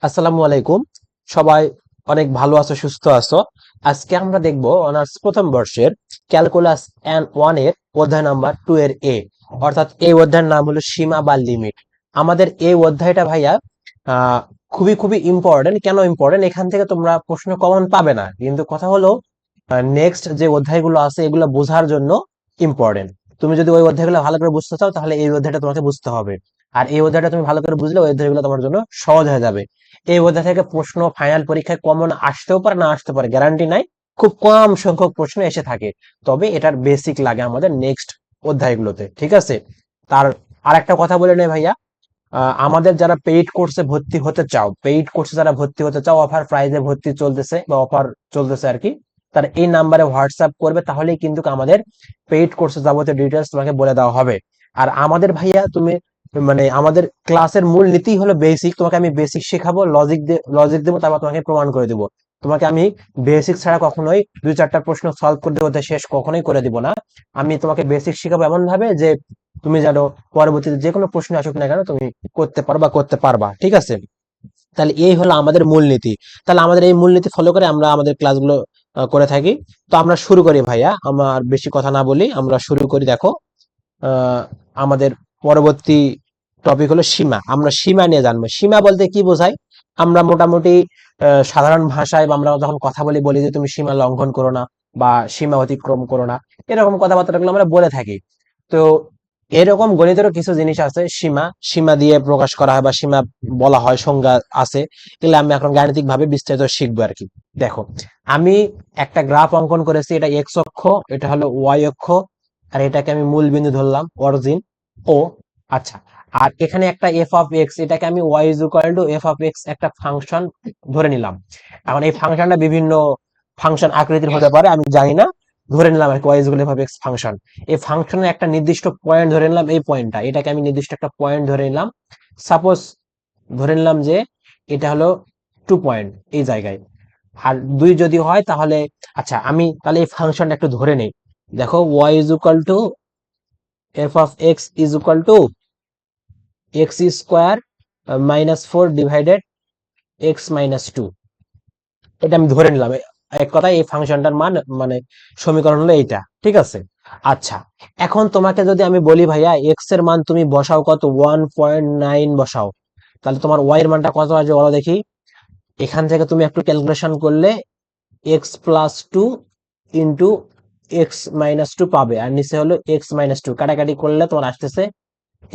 আসসালামু আলাইকুম। সবাই অনেক ভালো আছো, সুস্থ আছো। আজকে আমরা দেখব অনার্স প্রথম বর্ষের ক্যালকুলাস ওয়ান এর অধ্যায় নাম্বার 2 এর এ, অর্থাৎ এই অধ্যায়ের নাম হলো সীমা বা লিমিট। আমাদের এই অধ্যায়টা ভাইয়া আহ খুবই খুবই ইম্পর্টেন্ট। কেন ইম্পর্টেন্ট? এখান থেকে তোমরা প্রশ্ন কমন পাবে না, কিন্তু কথা হলো নেক্সট যে অধ্যায়গুলো আছে এগুলো বোঝার জন্য ইম্পর্টেন্ট। তুমি যদি ওই অধ্যায়গুলো ভালো করে বুঝতে চাও তাহলে এই অধ্যায়টা তোমাকে বুঝতে হবে। আর এই অধ্যায়টা তুমি ভালো করে বুঝলে ওই অধ্যায়গুলো তোমার জন্য সহজ হয়ে যাবে। এই অধ্যায় থেকে প্রশ্ন ফাইনাল পরীক্ষায় কমন আসতেও পারে, না আসতে পারে, গ্যারান্টি নাই। খুব কম সংখ্যক প্রশ্ন এসে থাকে, তবে এটার বেসিক লাগে আমাদের নেক্সট অধ্যায়গুলোতে। ঠিক আছে? তার আর একটা কথা বলে নেই ভাইয়া, আমাদের যারা পেইড কোর্সে ভর্তি হতে চাও, পেইড কোর্সে যারা ভর্তি হতে চাও, অফার প্রাইজে ভর্তি চলতেছে বা অফার চলতেছে আর কি, তার এই নাম্বারে হোয়াটসঅ্যাপ করবে, তাহলেই কিন্তু আমাদের পেইড কোর্সে যাবতীয় ডিটেলস তোমাকে বলে দেওয়া হবে। আর আমাদের ভাইয়া তুমি মানে আমাদের ক্লাসের মূল নীতি হলো বেসিক। তোমাকে আমি বেসিক শেখাবো, লজিক দেবো, তারপর তোমাকে প্রমাণ করে দেবো। তোমাকে আমি বেসিক ছাড়া কখনোই 2-4টা প্রশ্ন সলভ করতে হতে শেষ কখনোই করে দিব না। আমি তোমাকে বেসিক শেখাবো এমন ভাবে যে তুমি জানো পরবর্তীতে যে কোনো প্রশ্ন আসুক না কেন তুমি করতে পারবা। ঠিক আছে? তাহলে এই হলো আমাদের মূলনীতি। তাহলে আমাদের এই মূলনীতি ফলো করে আমরা আমাদের ক্লাসগুলো করে থাকি। তো আমরা শুরু করি ভাইয়া, আমার বেশি কথা না বলি, আমরা শুরু করি। দেখো, আহ, আমাদের পরবর্তী টপিক হলো সীমা। আমরা সীমা নিয়ে জানবো। সীমা বলতে কি বোঝায়? আমরা মোটামুটি সাধারণ ভাষায় বা আমরা যখন কথা বলি বলি যে তুমি সীমা লঙ্ঘন করো না বা সীমা অতিক্রম করো না, এরকম কথাবার্তাগুলো আমরা বলে থাকি। তো এরকম গণিতেরও কিছু জিনিস আছে, সীমা সীমা দিয়ে প্রকাশ করা হয় বা সীমা বলা হয়, সংজ্ঞা আছে। এগুলো আমি এখন গাণিতিক ভাবে বিস্তারিত শিখবো আর কি। দেখো, আমি একটা গ্রাফ অঙ্কন করেছি, এটা এক্স অক্ষ, এটা হলো ওয়াই অক্ষ, আর এটাকে আমি মূল বিন্দু ধরলাম, অরিজিন ও। আচ্ছা, আর এখানে একটা এফ অফ এক্স, এটাকে আমি Y is equal to F of X একটা ফাংশন ধরে নিলাম। এখন এই ফাংশনটা বিভিন্ন ফাংশন আকৃতির হতে পারে, আমি জানি না, ধরে নিলাম আর কি Y is equal to F of X function. এই ফাংশনের একটা নির্দিষ্ট পয়েন্ট ধরে নিলাম, এই পয়েন্টটা, এটাকে আমি নির্দিষ্ট একটা পয়েন্ট ধরে নিলাম। সাপোজ ধরে নিলাম যে এটা হলো 2 পয়েন্ট এই জায়গায়, আর 2 যদি হয় তাহলে, আচ্ছা আমি তাহলে এই ফাংশনটা একটু ধরে নেই। দেখো, Y is equal to F of x is equal to X square -4 divided X -2। এটা আমি ধরে নিলাম। এক কথায় এই ফাংশনটার মান, মানে সমীকরণ হলো এইটা। ঠিক আছে? আচ্ছা, এখন তোমাকে যদি আমি বলি ভাইয়া এক্স এর মান তুমি বসাও কত, 1.9 বসাও, তাহলে তোমার ওয়াই এর মানটা কত আসবে বলো দেখি। এখান থেকে তুমি একটু ক্যালকুলেশন করলে x+2 ইন্টু x-2 পাবে, আর নিচে হলো x-2, কাটাকাটি করলে তোমার আসতেছে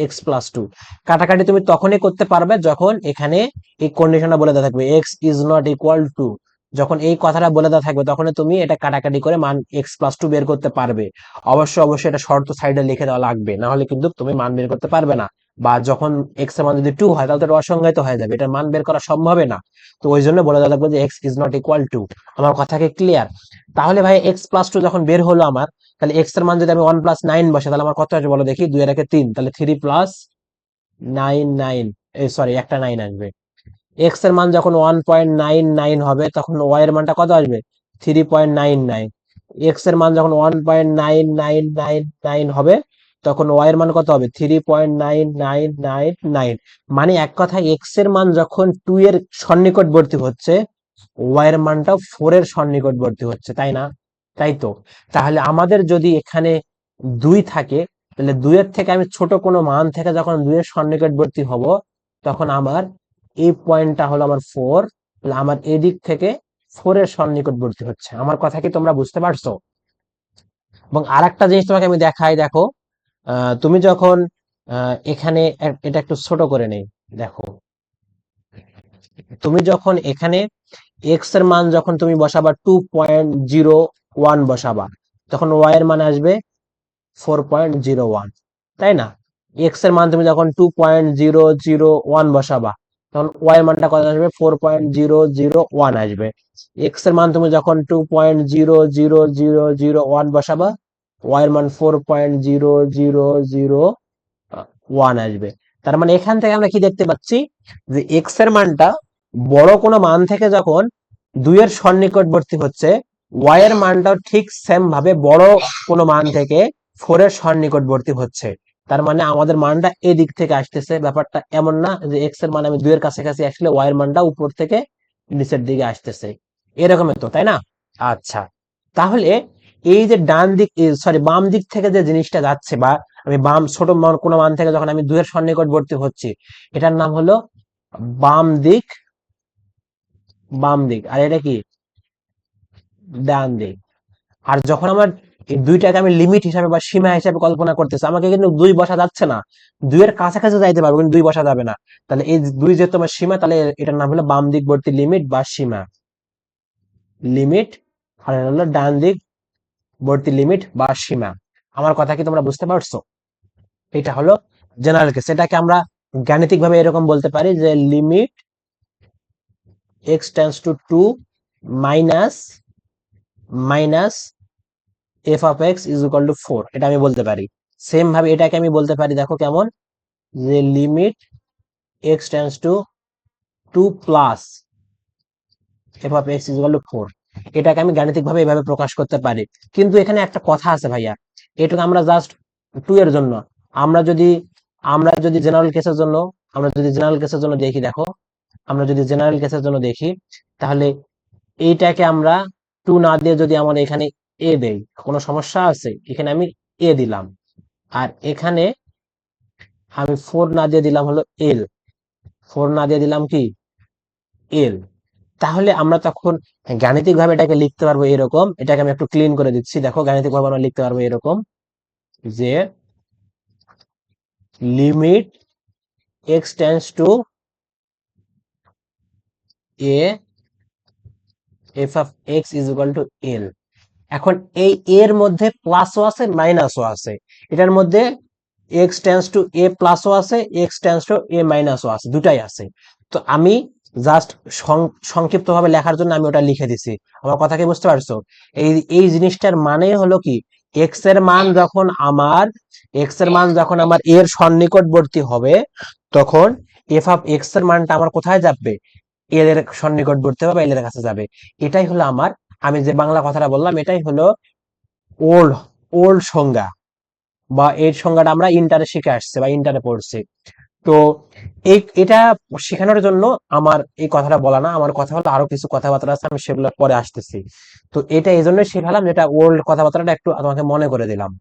x+2। কাটাকাটি তুমি তখনই করতে পারবে যখন এখানে এই কন্ডিশনটা বলে দেওয়া থাকবে x is not equal to. যখন এই কথাটা বলে দেওয়া থাকবে তখন তুমি এটা কাটাকাটি করে মান x+2 বের করতে পারবে। অবশ্যই অবশ্যই এটা শর্ত সাইডে লিখে দেওয়া লাগবে, না হলে কিন্তু তুমি মান বের করতে পারবে না। বা যখন এক্স এর মান যদি 2 হয় তাহলে তো এটা অসংজ্ঞায়িত হয়ে যাবে, এটার মান বের করা সম্ভব হবে না। তো ওই জন্য বলে দেওয়া লাগবে যে x is not equal to. আমার কথা কি ক্লিয়ার? তাহলে ভাই x+2 যখন বের হলো আমার, তাহলে এক্স এর মান যদি আমি 1+9 বসে, তাহলে আমার কত আসবে বলো দেখি। 2 এর একে 3, তাহলে 3+9, এই সরি একটা 9 আসবে। এক্স এর মান যখন 1.99 হবে তখন ওয়াই এর মানটা কত আসবে? 3.99। এক্স এর মান যখন 1.9999 হবে তখন ওয়াই এর মান কত হবে? 3.9999। মানে এক কথায় এক্স এর মান যখন 2 এর সন্নিকটবর্তী হচ্ছে, ওয়াই এর মানটাও 4 এর সন্নিকটবর্তী হচ্ছে, তাই না? তাই তো। তাহলে আমাদের যদি এখানে 2 থাকে, তাহলে 2 এর থেকে আমি ছোট কোনো মান থেকে যখন 2 এর সন্নিকটবর্তী হব, তখন আমার এই পয়েন্টটা হলো আমার 4, তাহলে আমার এদিক থেকে 4 এর সন্নিকটবর্তী হচ্ছে। আমার কথা কি তোমরা বুঝতে পারছো? এবং আরেকটা জিনিস তোমাকে আমি দেখাই, দেখো, তুমি যখন এখানে এটা একটু ছোট করে নেই। দেখো, তুমি যখন এখানে এক্স এর মান যখন তুমি বসাবা 2.01 বসাবা, তখন ওয়াই এর মান আসবে 4.01, তাই না? এক্স এর মান তুমি যখন 2.001 বসাবা, তখন ওয়াই এর মানটা কত আসবে? 4.001 আসবে। এক্স এর মান তুমি যখন 2.00001 বসাবা, ওয়াই এর মান 4.000 আসবে। তার মানে এখান থেকে আমরা কি দেখতে পাচ্ছি, যে এক্স এর মানটা বড় কোনো মান থেকে যখন 2 এর সন্নিকটবর্তী হচ্ছে, ওয়াই এর মানটাও ঠিক সেম ভাবে বড় কোনো মান থেকে 4 এর সন্নিকটবর্তী হচ্ছে। তার মানে আমাদের মানটা এদিক থেকে আসতেছে। ব্যাপারটা এমন না যে এক্স এর মান আমি 2 এর কাছাকাছি আসলে ওয়াই এর মানটা উপর থেকে নিচের দিকে আসতেছে, এরকমের তো, তাই না? আচ্ছা, তাহলে এই যে ডান দিক, সরি বাম দিক থেকে যে জিনিসটা যাচ্ছে, বা আমি বাম ছোট কোনো মান থেকে যখন আমি 2 এর সন্নিকটবর্তী হচ্ছি, এটার নাম হলো বাম দিক। বাম দিক, আর এটা কি? ডান দিক। আর যখন আমার এই দুইটাকে আমি লিমিট হিসাবে বা সীমা হিসাবে কল্পনা করতেছি, আমাকে কিন্তু 2 বসা যাচ্ছে না, 2 এর কাছাকাছি যাইতে পারবো কিন্তু 2 বসা যাবে না। তাহলে এই 2 যেহেতু আমার সীমা, তাহলে এটার নাম হলো বাম দিকবর্তী লিমিট বা সীমা, লিমিট। আর এটা হলো ডান দিক বর্তী লিমিট বা সীমা। আমার কথা কি তোমরা বুঝতে পারছো? এটা হলো জেনারেল কেস। এটাকে আমরা গাণিতিক ভাবে এরকম বলতে পারি যে limit x tends two 2 minus minus f of x is equal two 4, এটা আমি বলতে পারি। সেম ভাবে এটাকে আমি বলতে পারি, দেখো কেমন, যে limit x tends two 2 plus f of x is equal two 4। এটাকে আমি গাণিতিক ভাবে এভাবে প্রকাশ করতে পারি। কিন্তু এখানে একটা কথা আছে ভাইয়া, এটুকু আমরা জাস্ট 2 এর জন্য। আমরা যদি আমরা যদি জেনারেল কেসের জন্য আমরা যদি জেনারেল কেসের জন্য দেখি, দেখো, আমরা যদি জেনারেল কেসের জন্য দেখি, তাহলে এইটাকে আমরা 2 না দিয়ে যদি আমরা এখানে এ দেই, কোনো সমস্যা আছে? এখানে আমি এ দিলাম, আর এখানে আমি 4 না দিয়ে দিলাম হলো এল, 4 না দিয়ে দিলাম কি? এল। তাহলে আমরা তখন গাণিতিক ভাবে এটাকে লিখতে পারবো এরকম। এটাকে আমি একটু ক্লিন করে দিচ্ছি, দেখো গাণিতিক ভাবে আমরা লিখতে পারবো এরকম, যে limit x tends to a f of x is equal to L. এখন এই এর মধ্যে প্লাসও আছে মাইনাসও আছে, এটার মধ্যে এক্স টেন্ডস টু এ প্লাসও আছে, এক্স টেন্ডস টু এ মাইনাসও আছে, দুটাই আছে। তো আমি জাস্ট সংক্ষিপ্ত ভাবে লেখার জন্য আমি ওটা লিখে দিছি। আমার কথা কি বুঝতে পারছো? এই এই জিনিসটার মানে হলো কি, এক্স এর মান যখন আমার এর সন্নিকটবর্তী হবে, তখন এফ অফ এক্স এর মানটা আমার কোথায় যাবে? এল এর সন্নিকটবর্তী হবে, এল এর কাছে যাবে। এটাই হলো আমার, আমি যে বাংলা কথাটা বললাম, এটাই হলো ওল্ড ওল্ড সংজ্ঞা, বা এর সংজ্ঞাটা আমরা ইন্টারে শিখে আসছে বা ইন্টারে পড়ছি। তো এটা শেখানোর জন্য আমার এই কথাটা বলা না, আমার কথা হলো আরো কিছু কথাবার্তা আছে, আমি সেগুলো পরে আসতেছি। তো এটা এই জন্যই শেখালাম, যেটা ওল্ড কথাবার্তাটা একটু তোমাকে মনে করে দিলাম।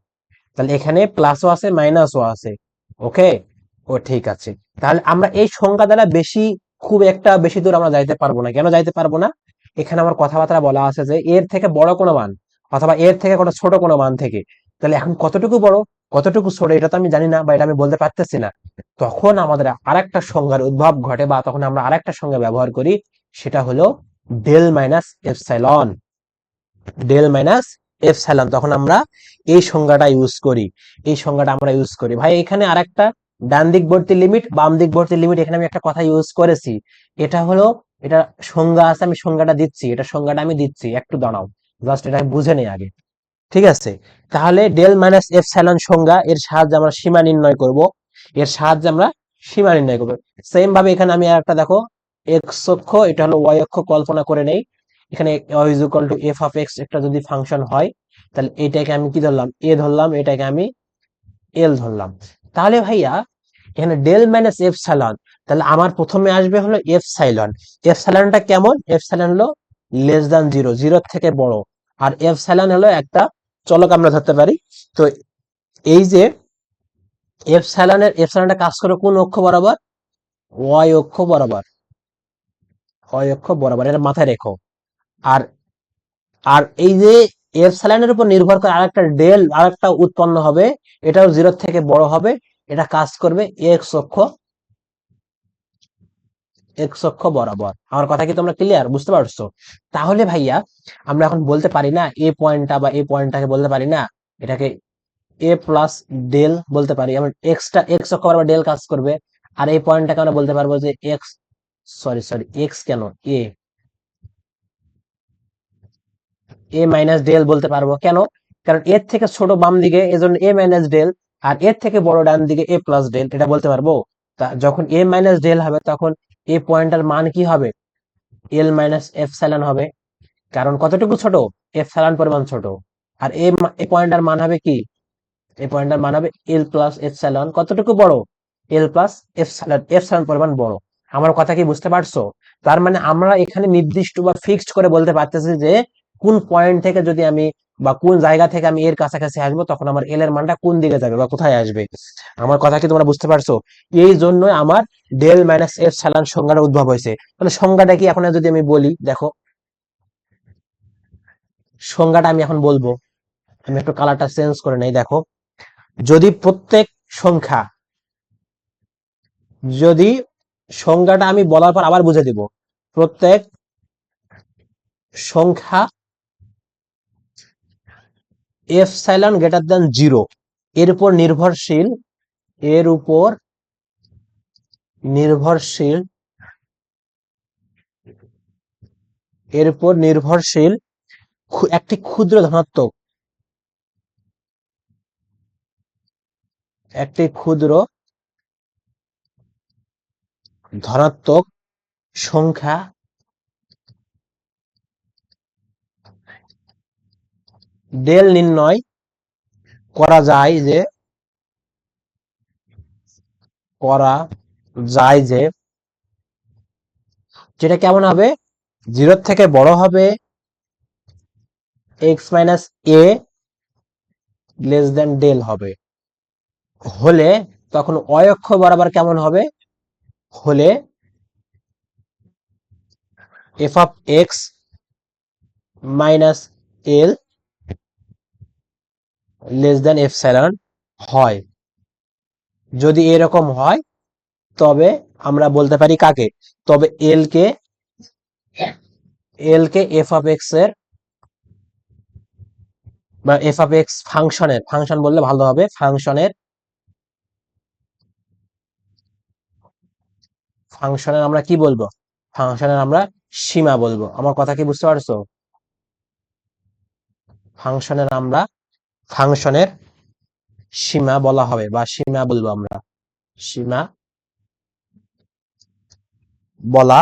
তাহলে এখানে প্লাসও আছে মাইনাসও আছে। ওকে, ও ঠিক আছে। তাহলে আমরা এই সংখ্যা দ্বারা খুব একটা বেশি দূর আমরা যাইতে পারবো না। কেন যাইতে পারবো না? এখানে আমার কথাবার্তা বলা আছে যে এর থেকে বড় কোনো মান, অথবা এর থেকে কোনো ছোট কোনো মান থেকে। তাহলে এখন কতটুকু বড় কতটুকু ছোট এটা তো আমি জানি না, বা এটা আমি বলতে পারতেছি না। তখন আমাদের আরেকটা সংজ্ঞার উদ্ভব ঘটে, বা তখন আমরা আরেকটা সংজ্ঞা ব্যবহার করি, সেটা হলো del minus epsilon. Del minus epsilon, তখন আমরা এই সংজ্ঞাটা ইউজ করি। এই সংজ্ঞাটা আমরা ইউজ করি ভাই। এখানে আরেকটা ডান দিকবর্তী লিমিট বাম দিকবর্তী লিমিট, এখানে আমি একটা কথা ইউজ করেছি। এটা হলো, এটা সংজ্ঞা আছে, আমি সংজ্ঞাটা দিচ্ছি, এটা সংজ্ঞাটা আমি দিচ্ছি, একটু দাঁড়াও, জাস্ট এটা বুঝে নেই আগে। ঠিক আছে, তাহলে ডেল মাইনাস এপসাইলন সংজ্ঞা, এর সাহায্যে আমরা সীমা নির্ণয় করব। এর সাহায্যে আমরা সীমা নির্ণয় করব। সেম ভাবে এখানে আমি আরেকটা দেখো, এক্স অক্ষ, এটা হলো ওয়াই অক্ষ, কল্পনা করে নেই। এখানে y is equal to F of X একটা যদি ফাংশন হয়, তাহলে এটাকে আমি কি ধরলাম? এ ধরলাম, এটাকে আমি এল ধরলাম। তাহলে ভাইয়া এখানে ডেল মাইনাস এপসাইলন, তাহলে আমার প্রথমে আসবে হলো এপসাইলন। এপসাইলনটা কেমন? এপসাইলন হলো লেস দ্যান জিরো, জিরোর থেকে বড়। আর এপসাইলন হলো একটা চলক আমরা ধরতে পারি। তো এই যে এপসাইলনটা কাজ করে কোন অক্ষ বরাবর? ওয়াই অক্ষ বরাবর। ওয়াই অক্ষ বরাবর, এটা মাথায় রেখো। আর আর এই যে এপসাইলনের উপর নির্ভর করে আরেকটা উৎপন্ন হবে, এটাও জিরোর থেকে বড় হবে। এটা কাজ করবে এক্স অক্ষ বরাবর। আমার কথা কি তোমরা ক্লিয়ার বুঝতে পারছো? তাহলে ভাইয়া আমরা এখন বলতে পারি না এই পয়েন্টটাকে বলতে পারি না এটাকে এ প্লাস ডেল বলতে পারি? আমরা এক্স অক্ষ বরাবর ডেল কাজ করবে। আর এই পয়েন্টটাকে আমরা বলতে পারবো যে এক্স, সরি এক্স কেন, এ এ মাইনাস ডেল বলতে পারবো। কেন? কারণ এর থেকে ছোট বাম দিকে, এজন্য এ মাইনাস ডেল। আর এর থেকে বড় ডান দিকে এ প্লাস ডেল, এটা বলতে পারবো। তা যখন এ মাইনাস ডেল হবে, তখন এ পয়েন্টার মান কি হবে? এল মাইনাস এপসাইলন হবে। কারণ কতটুকু ছোট? এপসাইলন পরিমাণ ছোট। আর এ পয়েন্টার মান হবে কি? এই পয়েন্টটার মান হবে এল প্লাস এপসাইলন। কতটুকু বড়? এল প্লাস এপসাইলন, এপসাইলন পরিমাণ বড়। আমার কথা কি বুঝতে পারছো? তার মানে আমরা এখানে নির্দিষ্ট বা ফিক্সড করে বলতে পারতেছি যে কোন পয়েন্ট থেকে যদি আমি বা কোন জায়গা থেকে আমি এর কাছাকাছি আসবো তখন আমার এল এর মানটা কোন দিকে যাবে বা কোথায় আসবে। আমার কথা কি তোমরা বুঝতে পারছো? এই জন্য আমার ডেল মাইনাস এপসাইলন সংজ্ঞাটা উদ্ভব হয়েছে। তাহলে সংজ্ঞাটা কি এখন যদি আমি বলি, দেখো সংজ্ঞাটা আমি এখন বলবো। আমি একটু কালারটা চেঞ্জ করে নেই। দেখো, যদি প্রত্যেক সংখ্যা, যদি সংজ্ঞাটা আমি বলার পর আবার বুঝে দিব, প্রত্যেক সংখ্যা এপসাইলন গ্রেটার দ্যান 0 এর উপর নির্ভরশীল, এর উপর নির্ভরশীল, এর উপর নির্ভরশীল একটি ক্ষুদ্র ধনাত্মক, একটি ক্ষুদ্র ধনাত্মক সংখ্যা ডেল নির্ণয় করা যায় যে, করা যায় যে যেটা কেমন হবে? 0 থেকে বড় হবে, এক্স মাইনাস এ লেস দেন ডেল হবে, হলে তখন অয় অক্ষ বরাবর কেমন হবে? হলে F of x minus L less than epsilon হয়। যদি এরকম হয় তবে আমরা বলতে পারি কাকে? তবে এল কে, এল কে এফ অফ এক্স এর বা এফ অফ এক্স ফাংশনের, ফাংশন বললে ভালো হবে, ফাংশনের, ফাংশনের আমরা কি বলবো? ফাংশনের আমরা সীমা বলবো। আমার কথা কি বুঝতে পারছো? ফাংশনের আমরা, ফাংশনের সীমা বলা হবে বা সীমা বলবো আমরা, সীমা বলা,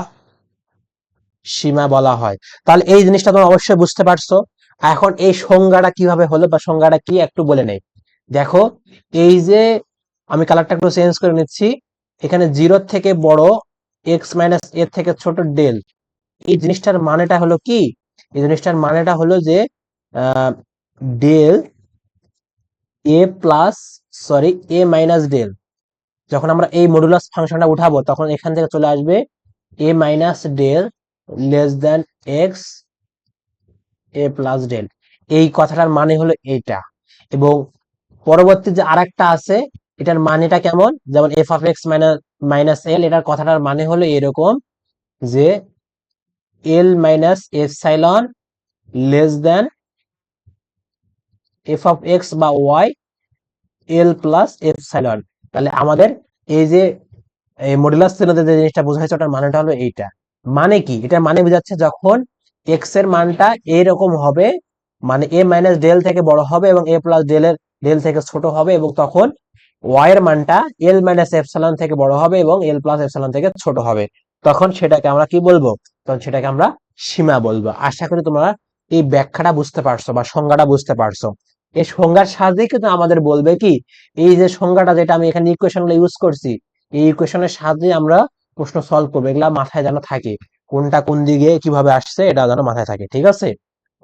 সীমা বলা হয়। তাহলে এই জিনিসটা তোমরা অবশ্যই বুঝতে পারছো। এখন এই সংজ্ঞাটা কিভাবে হলো বা সংজ্ঞাটা কি একটু বলে নেই। দেখো, এই যে আমি কালারটা একটু চেঞ্জ করে নিচ্ছি, এখানে 0 থেকে বড় এক্স মাইনাস এর থেকে ছোট ডেল, এই জিনিসটার মানেটা হলো কি? এই জিনিসটার মানেটা হলো যে ডেল এ প্লাস, সরি এ মাইনাস ডেল, যখন আমরা এই মডুলাস ফাংশনটা উঠাবো তখন এখান থেকে চলে আসবে a minus del less than x a plus del. এই কথাটার মানে হলো এইটা। এবং পরবর্তী যে আরেকটা আছে, এটার মানেটা কেমন? যেমন f of x minus L, এটার কথাটার মানে হলো এরকম যে L minus epsilon less than f of x বা ওয়াই এল প্লাস এপসাইলন। তাহলে আমাদের এই যে এই মডুলাস চিহ্নতে যে জিনিসটা বোঝাচ্ছে ওটার মানেটা হলো এইটা। মানে কি? এটার মানে বোঝাচ্ছে যখন এক্স এর মানটা এরকম হবে, মানে এ মাইনাস ডেল থেকে বড় হবে এবং এ প্লাস ডেল এর ডেল থেকে ছোট হবে, এবং তখন ওয়াই এর মানটা এল মাইনাস এপসাইলন থেকে বড় হবে এবং এল প্লাস এপসাইলন থেকে ছোট হবে, তখন সেটাকে আমরা কি বলবো? তখন সেটাকে আমরা সীমা বলবো। আশা করি তোমরা এই ব্যাখ্যাটা বুঝতে পারছো বা সংজ্ঞাটা বুঝতে পারছো। এই সংজ্ঞার সাহায্যে কিন্তু আমাদের বলবে কি, এই যে সংজ্ঞাটা যেটা আমি এখানে ইকুয়েশন গুলো ইউজ করছি, এই ইকুয়েশনের সাহায্যে আমরা প্রশ্ন সলভ করবো। এগুলা মাথায় যেন থাকে, কোনটা কোন দিকে কিভাবে আসছে এটা যেন মাথায় থাকে। ঠিক আছে,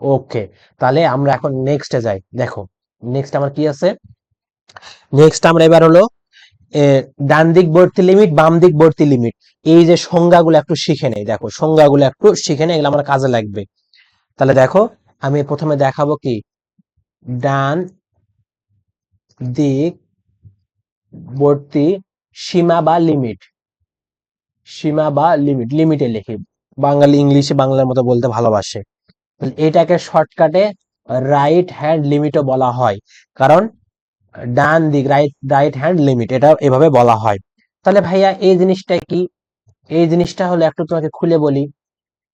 ওকে। তাহলে আমরা এখন নেক্সটে যাই। দেখো, নেক্সট আমার কি আছে? নেক্সট আমরা এবার হলো ডান দিক বর্তি লিমিট, বাম দিক বর্তি লিমিট, এই যে সংজ্ঞাগুলো একটু শিখে নেই। দেখো, সংজ্ঞাগুলো একটু শিখে নেই, এগুলো আমার কাজে লাগবে। তাহলে দেখো, আমি প্রথমে দেখাবো কি, ডান দিক বর্তি সীমা বা লিমিট, সীমা বা লিমিট, লিমিটে লিখি, বাঙালি ইংলিশে বাংলার মতো বলতে ভালোবাসে। এটাকে শর্টকাটে রাইট হ্যান্ড লিমিটও বলা হয়, কারণ ডান দিক, রাইট রাইট হ্যান্ড লিমিট, এটা এভাবে বলা হয়। তাহলে ভাইয়া এই জিনিসটা কি? এই জিনিসটা হলো একটু তোমাকে খুলে বলি।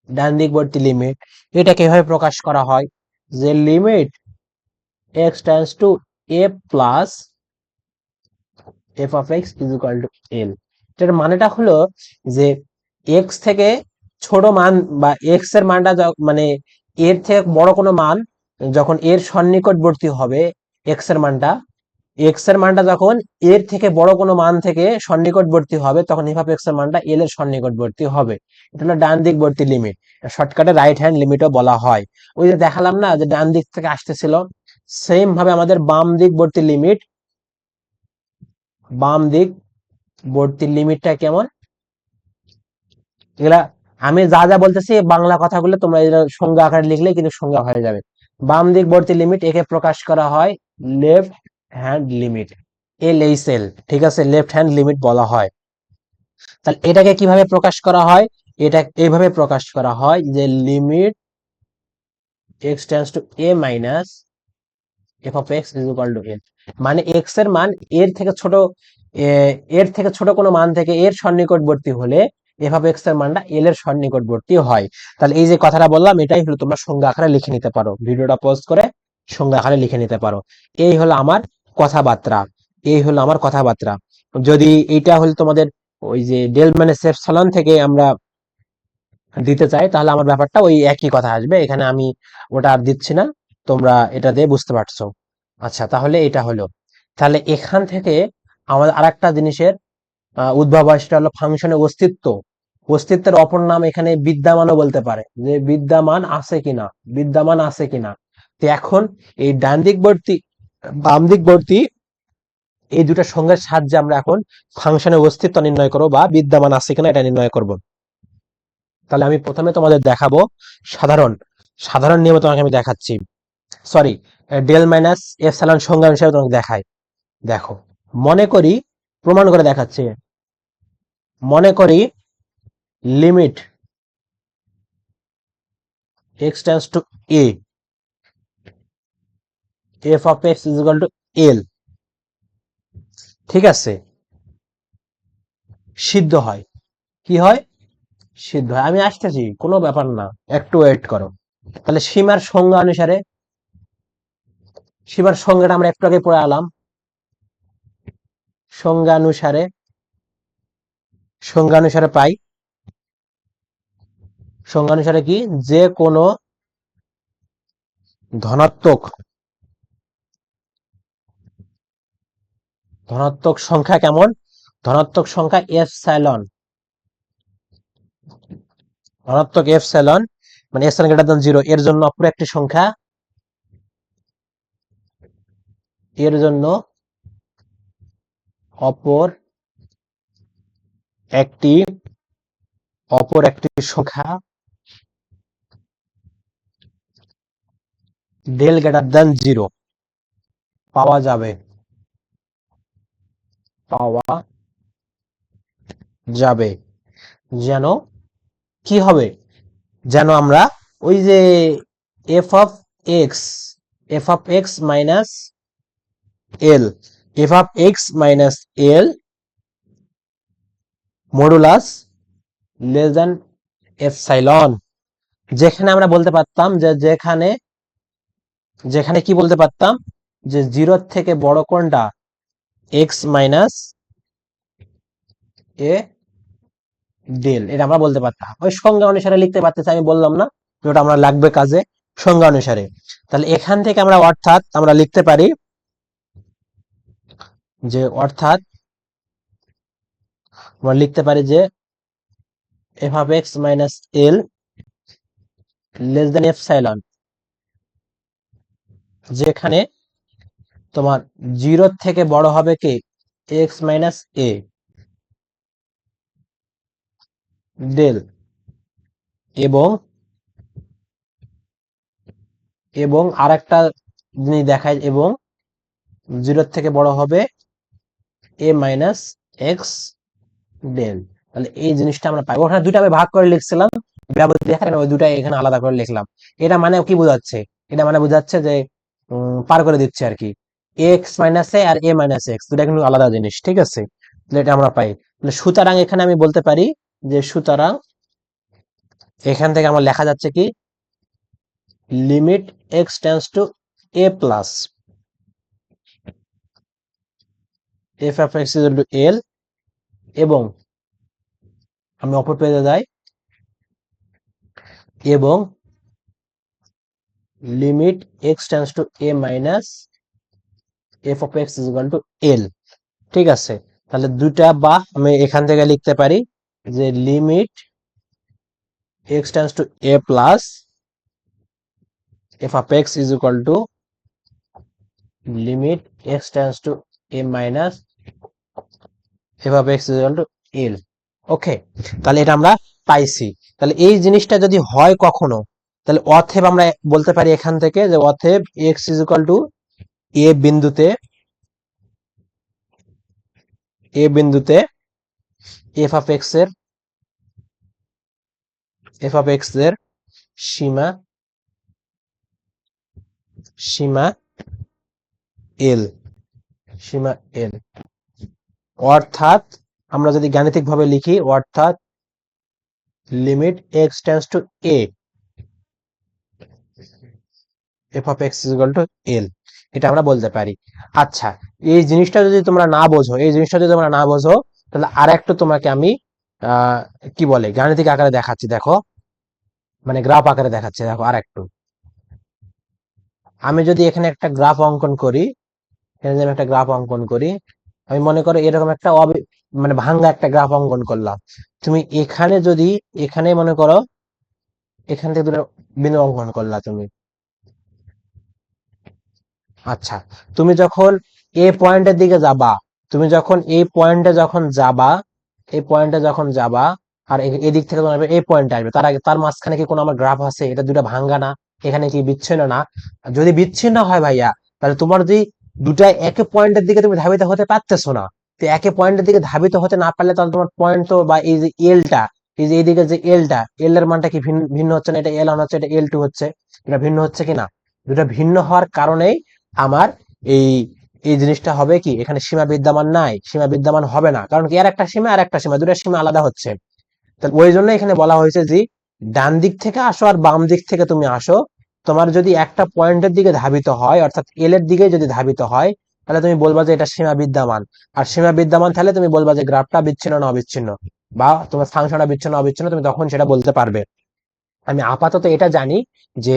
ডান দিক বর্তি লিমিট এটাকে এভাবে প্রকাশ করা হয় যে limit x tends to a plus f of x is equal to L. এটার মানেটা হলো যে এক্স থেকে ছোট মান বা এক্স এর মানটা মানে এর থেকে বড় কোনো মান যখন এর সন্নিকটবর্তী হবে এক্স এর মানটা, এক্স এর মানটা যখন এর থেকে বড় কোনো মান থেকে সন্নিকটবর্তী হবে তখন এফ অফ এক্স এর মানটা এল এর সন্নিকটবর্তী হবে। এটা হলো ডান দিকবর্তী লিমিট, শর্টকাটে রাইট হ্যান্ড লিমিটও বলা হয়। ওই যে দেখালাম না যে ডান দিক থেকে আসতেছিল, সেম ভাবে আমাদের বাম দিকবর্তী লিমিট, বাম দিক বর্তী লিমিটটা কেমন, এগুলা আমি যা যা বলতেছি বাংলা কথাগুলো তোমরা এগুলো সংজ্ঞা আকারে লিখলে কিন্তু সংজ্ঞা হয়ে যাবে। বাম দিক বর্তী লিমিট একে প্রকাশ করা হয় left hand limit, L H L, ঠিক আছে, লেফট হ্যান্ড লিমিট বলা হয়। তাহলে এটাকে কিভাবে প্রকাশ করা হয়, এটা এইভাবে প্রকাশ করা হয় যে limit x tends to a minus f of x is equal to L, মানে এক্স এর মান এর থেকে ছোট, এর থেকে ছোট কোনো মান থেকে এর সন্নিকটবর্তী হলে এফ অফ এক্স এর মানটা এল এর সন্নিকটবর্তী হয়। তাহলে এই যে কথাটা বললাম এটাই হলো তোমরা সংজ্ঞা আকারে লিখে নিতে পারো, ভিডিওটা পজ করে সংজ্ঞা আকারে লিখে নিতে পারো। এই হলো আমার কথাবার্তা, এই হলো আমার কথাবার্তা। যদি এইটা হলো তোমাদের ওই যে ডেল মানে সেপসিলন থেকে আমরা দিতে চাই তাহলে আমার ব্যাপারটা ওই একই কথা আসবে, এখানে আমি ওটা আর দিচ্ছি না, তোমরা এটা দিয়ে বুঝতে পারছো। আচ্ছা, তাহলে এটা হলো, তাহলে এখান থেকে আমাদের আরেকটা জিনিসের উদ্ভব হয়, সেটা হলো ফাংশনের অস্তিত্ব। অস্তিত্বের অপর নাম এখানে বিদ্যমানও বলতে পারে, যে বিদ্যমান আছে কিনা, বিদ্যমান আছে কিনা। তো এখন এই ডান দিকবর্তী বাম দিকবর্তী এই দুটা সংজ্ঞার সাহায্যে আমরা এখন ফাংশনের অস্তিত্ব নির্ণয় করবো বা বিদ্যমান আছে কিনা এটা নির্ণয় করব। তাহলে আমি প্রথমে তোমাদের দেখাবো সাধারণ সাধারণ নিয়মে তোমাকে আমি দেখাচ্ছি, সরি, ডেল মাইনাস এপসাইলন সংজ্ঞা হিসেবে তোমাকে দেখাই। দেখো, মনে করি, প্রমাণ করে দেখাচ্ছি, মনে করি limit x tends to a f of x is equal to L, ঠিক আছে, সিদ্ধ হয়, কি হয়, সিদ্ধ হয়। আমি আসতেছি, কোনো ব্যাপার না, একটু ওয়েট করো। তাহলে সীমার সংজ্ঞা অনুসারে, সীমার সংজ্ঞাটা আমরা একটু আগে পড়ে আলাম, সংজ্ঞা অনুসারে, সংজ্ঞা অনুসারে পাই, সংজ্ঞা অনুসারে কি, যে কোনো ধনাত্মক ধনাত্মক সংখ্যা কেমন, ধনাত্মক সংখ্যা এপসাইলন, ধনাত্মক এপসাইলন মানে এপসাইলন গ্রেটার দ্যান 0 এর জন্য অপর একটি সংখ্যা, এর জন্য অপর একটি সংখ্যা ডেল গ্রেটার দ্যান 0 পাওয়া যাবে, পাওয়া যাবে, যেন কি হবে, যেন আমরা ওই যে F of x, F of x minus L, F of x minus L modulus less than epsilon, যেখানে আমরা বলতে পারতাম যে যেখানে, যেখানে কি বলতে পারতাম, যে 0 থেকে বড় কোনটা, এক্স মাইনাস এ ডেল, এটা আমরা বলতে পারতাম, ওই সংজ্ঞা অনুসারে লিখতে পারতেছি, আমি বললাম না যেটা আমরা লাগবে কাজে, সংজ্ঞা অনুসারে। তাহলে এখান থেকে আমরা অর্থাৎ আমরা লিখতে পারি যে, অর্থাৎ আমরা লিখতে পারি যে F of x minus L less than epsilon, যেখানে তোমার 0 থেকে বড় হবে কি, এক্স মাইনাস এ ডেল, এবং এবং আরেকটা জিনিস দেখায়, এবং 0 থেকে বড় হবে এ মাইনাস এক্স ডেল। তাহলে এই জিনিসটা আমরা পাই, ওখানে দুটা আমি ভাগ করে লিখছিলাম, দেখেন ওই দুটা এখানে আলাদা করে লিখলাম। এটা মানে কি বোঝাচ্ছে, এটা মানে বোঝাচ্ছে যে পার করে দিচ্ছে আর কি, এক্স মাইনাস এ আর এ মাইনাস এক্স দুটা কিন্তু আলাদা জিনিস, ঠিক আছে, তাহলে এটা আমরা পাই। তাহলে সুতরাং এখানে আমি বলতে পারি যে, সুতরাং এখান থেকে আমার লেখা যাচ্ছে কি, limit x tends to a plus f of x is to L, এবং আমি অপর পেজে যাই, এবং limit x tends to a minus f of x is equal to L. ঠিক আছে, তাহলে দুইটা বা আমি এখান থেকে লিখতে পারি যে limit x tends to a plus f of x is equal to limit x tends to a minus f of x is equal to L. Okay, তাহলে এটা আমরা পাইছি। তাহলে এই জিনিসটা যদি হয় কখনো, তাহলে অতএব আমরা বলতে পারি এখান থেকে যে অতএব এক্স ইজ ইকুয়াল টু এ বিন্দুতে এফ অফ এক্স এর সীমা সীমা এল সীমা এল, অর্থাৎ আমরা যদি গাণিতিক ভাবে লিখি, অর্থাৎ limit x tends to a f of x is equal to L, এটা আমরা বলতে পারি। আচ্ছা, এই জিনিসটা যদি তোমরা না বোঝো, তাহলে আর একটু তোমাকে আমি কি বলে গাণিতিক আকারে দেখাচ্ছি, দেখো, মানে গ্রাফ আকারে দেখাচ্ছি, দেখো আর একটু। আমি যদি এখানে একটা গ্রাফ অঙ্কন করি, আমি মনে করো এরকম একটা মানে ভাঙ্গা একটা গ্রাফ অঙ্কন করলাম। তুমি এখানে যদি এখানে মনে করো এখান থেকে দুটো বিন্দু অঙ্কন করলা তুমি। আচ্ছা, তুমি যখন এ পয়েন্টের দিকে যাবা, তুমি যখন এই পয়েন্টে যখন যাবা এই পয়েন্টে যখন যাবা আর এদিক থেকে তোমার এই পয়েন্টে আসবে, তার আগে তার মাঝখানে কি কোনো আমার গ্রাফ আছে? এটা দুটো ভাঙ্গা না? এখানে কি বিচ্ছিন্ন না? আর যদি বিচ্ছিন্ন হয় ভাইয়া, তাহলে তোমার যদি দুটা একই পয়েন্টের দিকে তুমি ধাবিত হতে পারতেছো না, তো একই পয়েন্টের দিকে ধাবিত হতে না পারলে তাহলে তোমার পয়েন্ট তো, বা এই যে এলটা, এই যে এইদিকে যে এলটা, এল এর মানটা কি ভিন্ন ভিন্ন হচ্ছে না? এটা এল ওয়ান হচ্ছে, এটা এল টু হচ্ছে, এটা ভিন্ন হচ্ছে কি না? দুটা ভিন্ন হওয়ার কারণেই আমার এই এই জিনিসটা হবে কি, এখানে সীমা বিদ্যমান নাই, সীমা বিদ্যমান হবে না, কারণ কি এর একটা সীমা আর একটা সীমা, দুটা সীমা আলাদা হচ্ছে। তাহলে ওই জন্য এখানে বলা হয়েছে যে ডান দিক থেকে আসো আর বাম দিক থেকে তুমি আসো, তোমার যদি একটা পয়েন্টের দিকে ধাবিত হয়, অর্থাৎ এল এর দিকে যদি ধাবিত হয়, তাহলে তুমি বলবা যে এটা সীমা বিদ্যমান। আর সীমা বিদ্যমান তাহলে তুমি বলবা যে গ্রাফটা বিচ্ছিন্ন না অবিচ্ছিন্ন, বা তোমার ফাংশনটা বিচ্ছিন্ন অবিচ্ছিন্ন, তুমি তখন সেটা বলতে পারবে। আমি আপাতত এটা জানি যে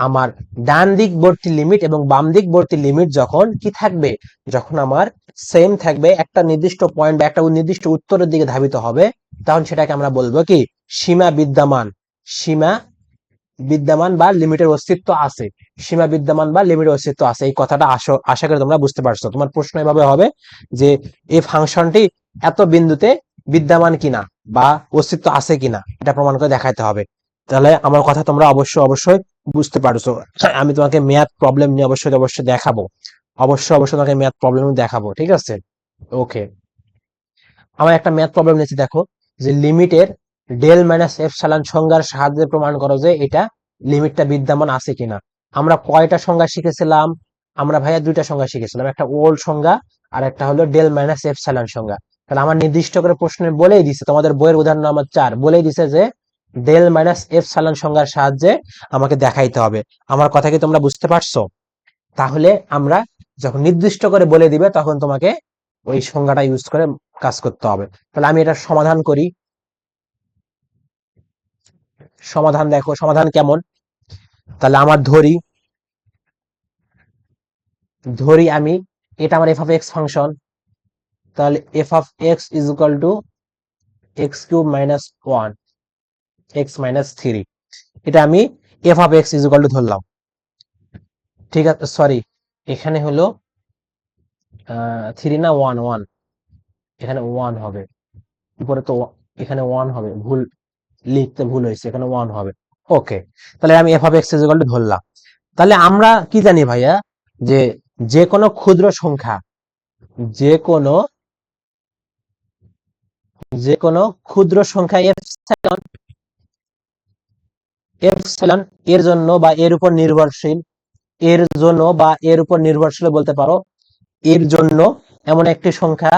আমার ডান দিকবর্তী লিমিট এবং বাম দিকবর্তী লিমিট যখন কি থাকবে, যখন আমার সেম থাকবে, একটা নির্দিষ্ট পয়েন্ট বা একটা নির্দিষ্ট উত্তরের দিকে ধাবিত হবে, তখন সেটাকে আমরা বলবো কি, সীমা বিদ্যমান। সীমা বিদ্যমান বা লিমিটের অস্তিত্ব আছে, সীমা বিদ্যমান বা লিমিটের অস্তিত্ব আছে, এই কথাটা আশা করি তোমরা বুঝতে পারছো। তোমার প্রশ্ন এভাবে হবে যে এই ফাংশনটি এত বিন্দুতে বিদ্যমান কিনা বা অস্তিত্ব আছে কিনা, এটা প্রমাণ করে দেখাইতে হবে। তাহলে আমার কথা তোমরা অবশ্যই অবশ্যই বুঝতে পারছো। আমি তোমাকে ম্যাথ প্রবলেম নিয়ে অবশ্যই অবশ্যই দেখাবো, অবশ্যই তোমাকে ম্যাথ প্রবলেম দেখাবো, ঠিক আছে? ওকে, আমার একটা ম্যাথ প্রবলেম নিয়েছি, দেখো, যে লিমিটের ডেল মাইনাস এপসাইলন সংজ্ঞার সাহায্যে প্রমাণ করো যে এটা লিমিটটা বিদ্যমান আছে কিনা। আমরা কয়টা সংজ্ঞা শিখেছিলাম? আমরা ভাইয়া দুইটা সংজ্ঞা শিখেছিলাম, একটা ওল্ড সংজ্ঞা আর একটা হলো ডেল মাইনাস এপসাইলন সংজ্ঞা। তাহলে আমার নির্দিষ্ট করে প্রশ্নে বলেই দিছে, তোমাদের বইয়ের উদাহরণ নাম্বার 4 বলেই দিছে যে ডেল মাইনাস এপসাইলন সংজ্ঞার সাহায্যে আমাকে দেখাইতে হবে। আমার কথা কি তোমরা বুঝতে পারছো? তাহলে আমরা যখন নির্দিষ্ট করে বলে দিবে, তখন তোমাকে ওই সংজ্ঞাটা ইউজ করে কাজ করতে হবে। তাহলে আমি এটা সমাধান করি। সমাধান দেখো, সমাধান কেমন। তাহলে আমার ধরি ধরি আমি, এটা আমার এফ অফ এক্স ফাংশন, তাহলে F of x is equal to x cube minus one x minus three, এটা আমি F of x is equal two ধরলাম। ঠিক আছে, সরি, এখানে হলো থ্রি না ওয়ান, ওয়ান, এখানে ওয়ান হবে, উপরে তো এখানে ওয়ান হবে, ভুল লিখতে ভুল হয়েছে, এখানে ওয়ান হবে। ওকে, তাহলে আমি F of x is equal two ধরলাম। তাহলে আমরা কি জানি ভাইয়া, যে যে কোনো ক্ষুদ্র সংখ্যা, যে কোনো যে কোনো ক্ষুদ্র সংখ্যা এপসাইলন এপসাইলন এর জন্য বা এর উপর নির্ভরশীল, এর জন্য বা এর উপর নির্ভরশীল বলতে পারো, এর জন্য এমন একটি সংখ্যা,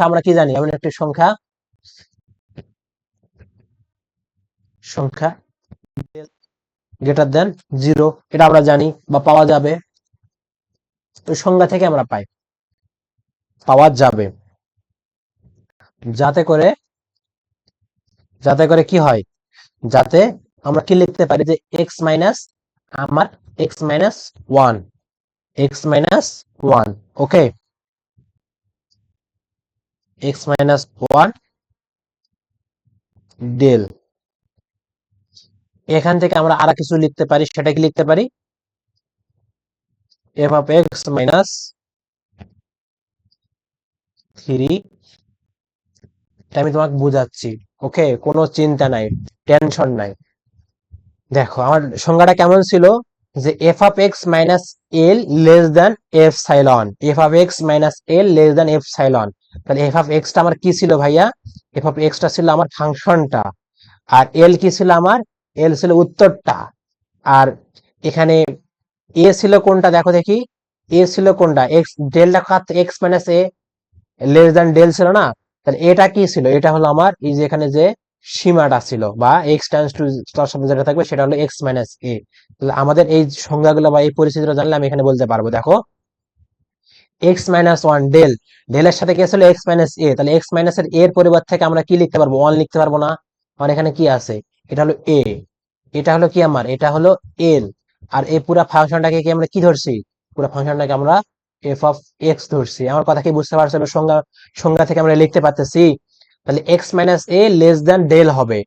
আমরা কি জানি, এমন একটি সংখ্যা গ্রেটার দেন জিরো, এটা আমরা জানি বা পাওয়া যাবে, ওই সংখ্যা থেকে আমরা পাওয়া যাবে, যাতে করে কি হয়, যাতে আমরা কি লিখতে পারি যে এক্স মাইনাস আমার x minus one, x minus one, okay, x minus one del. এখান থেকে আমরা আর কিছু লিখতে পারি, সেটা কি লিখতে পারি, F of x minus three, আমি তোমাকে বুঝাচ্ছি, ওকে, কোনো চিন্তা নাই, টেনশন নাই। দেখো আমার সংজ্ঞাটা কেমন ছিল, যে F of x minus L less than F সাইলন, F of x minus L less than F সাইলন। তাহলে এফ অফ এক্সটা আমার কি ছিল ভাইয়া, এফ অফ এক্সটা ছিল আমার ফাংশনটা, আর এল কি ছিল আমার, এল ছিল উত্তরটা। আর এখানে এ ছিল কোনটা, দেখো দেখি, এ ছিল কোনটা, এক্স ডেলটা এক্স মাইনাস এ লেস দ্যান ডেল ছিল না, তাহলে এটা কি ছিল, এটা হলো আমার এই যে এখানে যে সীমাটা ছিল, বা এক্স টেন্ডস টু তার সামনে যেটা থাকবে সেটা হলো এক্স মাইনাস এ। তাহলে আমাদের এই সংজ্ঞাগুলো বা এই পরিস্থিতিটা জানলে আমি এখানে বলতে পারবো, দেখো এক্স মাইনাস ওয়ান ডেল, ডেলের সাথে কি ছিল এক্স মাইনাস এ, তাহলে এক্স মাইনাস এর এর পরিবর্তে থেকে আমরা কি লিখতে পারবো, ওয়ান লিখতে পারবো না, আমার এখানে কি আছে, এটা হলো এ, এটা হলো কি আমার, এটা হলো এল, আর এই পুরো ফাংশনটাকে কি আমরা কি ধরছি, পুরো ফাংশনটাকে আমরা এফ অফ এক্স ধরছি। আমার কথা কি বুঝতে পারছো, এবার সংজ্ঞা, সংজ্ঞা থেকে আমরা লিখতে পারতেছি, তাহলে এক্স মাইনাস এ লেস দেন ডেল হবে।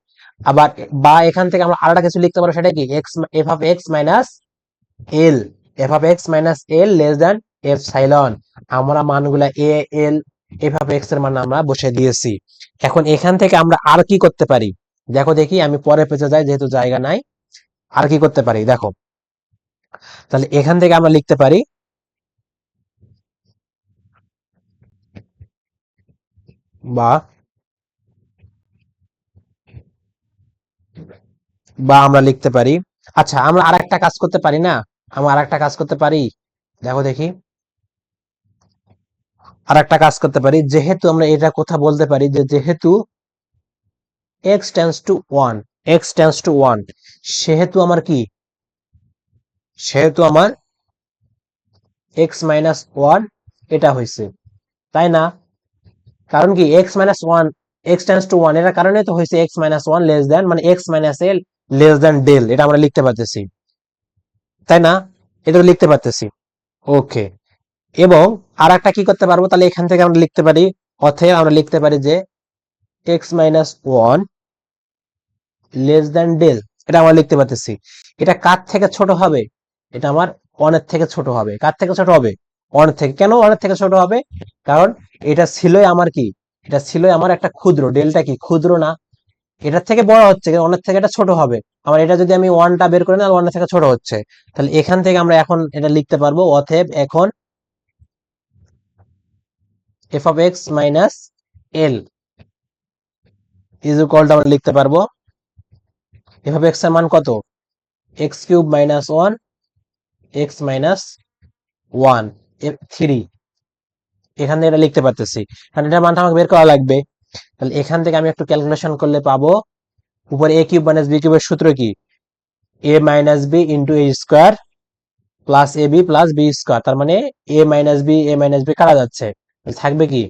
আবার বা এখান থেকে আমরা আলাদা কিছু লিখতে পারবো, সেটা কি x, F of x minus L, F of x minus L less than F সাইলন। আমরা মানগুলা এ এল এফ অফ এক্স এর মান আমরা বসে দিয়েছি। এখন এখান থেকে আমরা আর কি করতে পারি, দেখো দেখি, আমি পরে পেতে যাই যেহেতু জায়গা নাই, আর কি করতে পারি দেখো, তাহলে এখান থেকে আমরা লিখতে পারি, বা বা আমরা লিখতে পারি, আচ্ছা আমরা আর একটা কাজ করতে পারি না, আমরা আর একটা কাজ করতে পারি, দেখো দেখি, আর একটা কাজ করতে পারি, যেহেতু আমরা এটা কথা বলতে পারি যে যেহেতু x tends to one, x tends to one, সেহেতু আমার কি, সেহেতু আমার এক্স মাইনাস ওয়ান এটা হয়েছে, তাই না, কারণ কি x minus one, x tends to one, এটার কারণে তো হয়েছে এক্স মাইনাস ওয়ান লেস দেন, মানে x minus L less then del, এটা আমরা লিখতে পারতেছি, তাই না, এটা লিখতে পারতেছি, ওকে। এবং আর একটা কি করতে পারবো, তাহলে এখান থেকে আমরা লিখতে পারি, অতএব আমরা লিখতে পারি যে x minus one less then del, এটা আমরা লিখতে পারতেছি। এটা কার থেকে ছোট হবে, এটা আমার ওয়ানের থেকে ছোট হবে, কার থেকে ছোট হবে, ওয়ানের থেকে, কেন ওয়ানের থেকে ছোট হবে, কারণ এটা ছিলই আমার কি, এটা ছিলই আমার একটা ক্ষুদ্র, ডেলটা কি ক্ষুদ্র না, এটার থেকে বড় হচ্ছে, ওয়ানের থেকে এটা ছোট হবে, আমার এটা যদি আমি ওয়ানটা বের করি না, ওয়ানের থেকে ছোট হচ্ছে, তাহলে এখান থেকে আমরা এখন এটা লিখতে পারবো, অতএব এখন F of x minus L is equal two আমরা লিখতে পারবো এফ অফ এক্স এর মান কত, x cube minus one x minus one three, এখান থেকে এটা লিখতে পারতেছি, কারণ এটার মানটা আমাকে বের করা লাগবে। তাহলে এখান থেকে আমি একটু ক্যালকুলেশন করলে পাবো, উপরে এ কিউব মাইনাস বি কিউবের সূত্র কি, A minus B into A square plus A B plus B square, তার মানে এ মাইনাস বি কাটা যাচ্ছে, থাকবে কি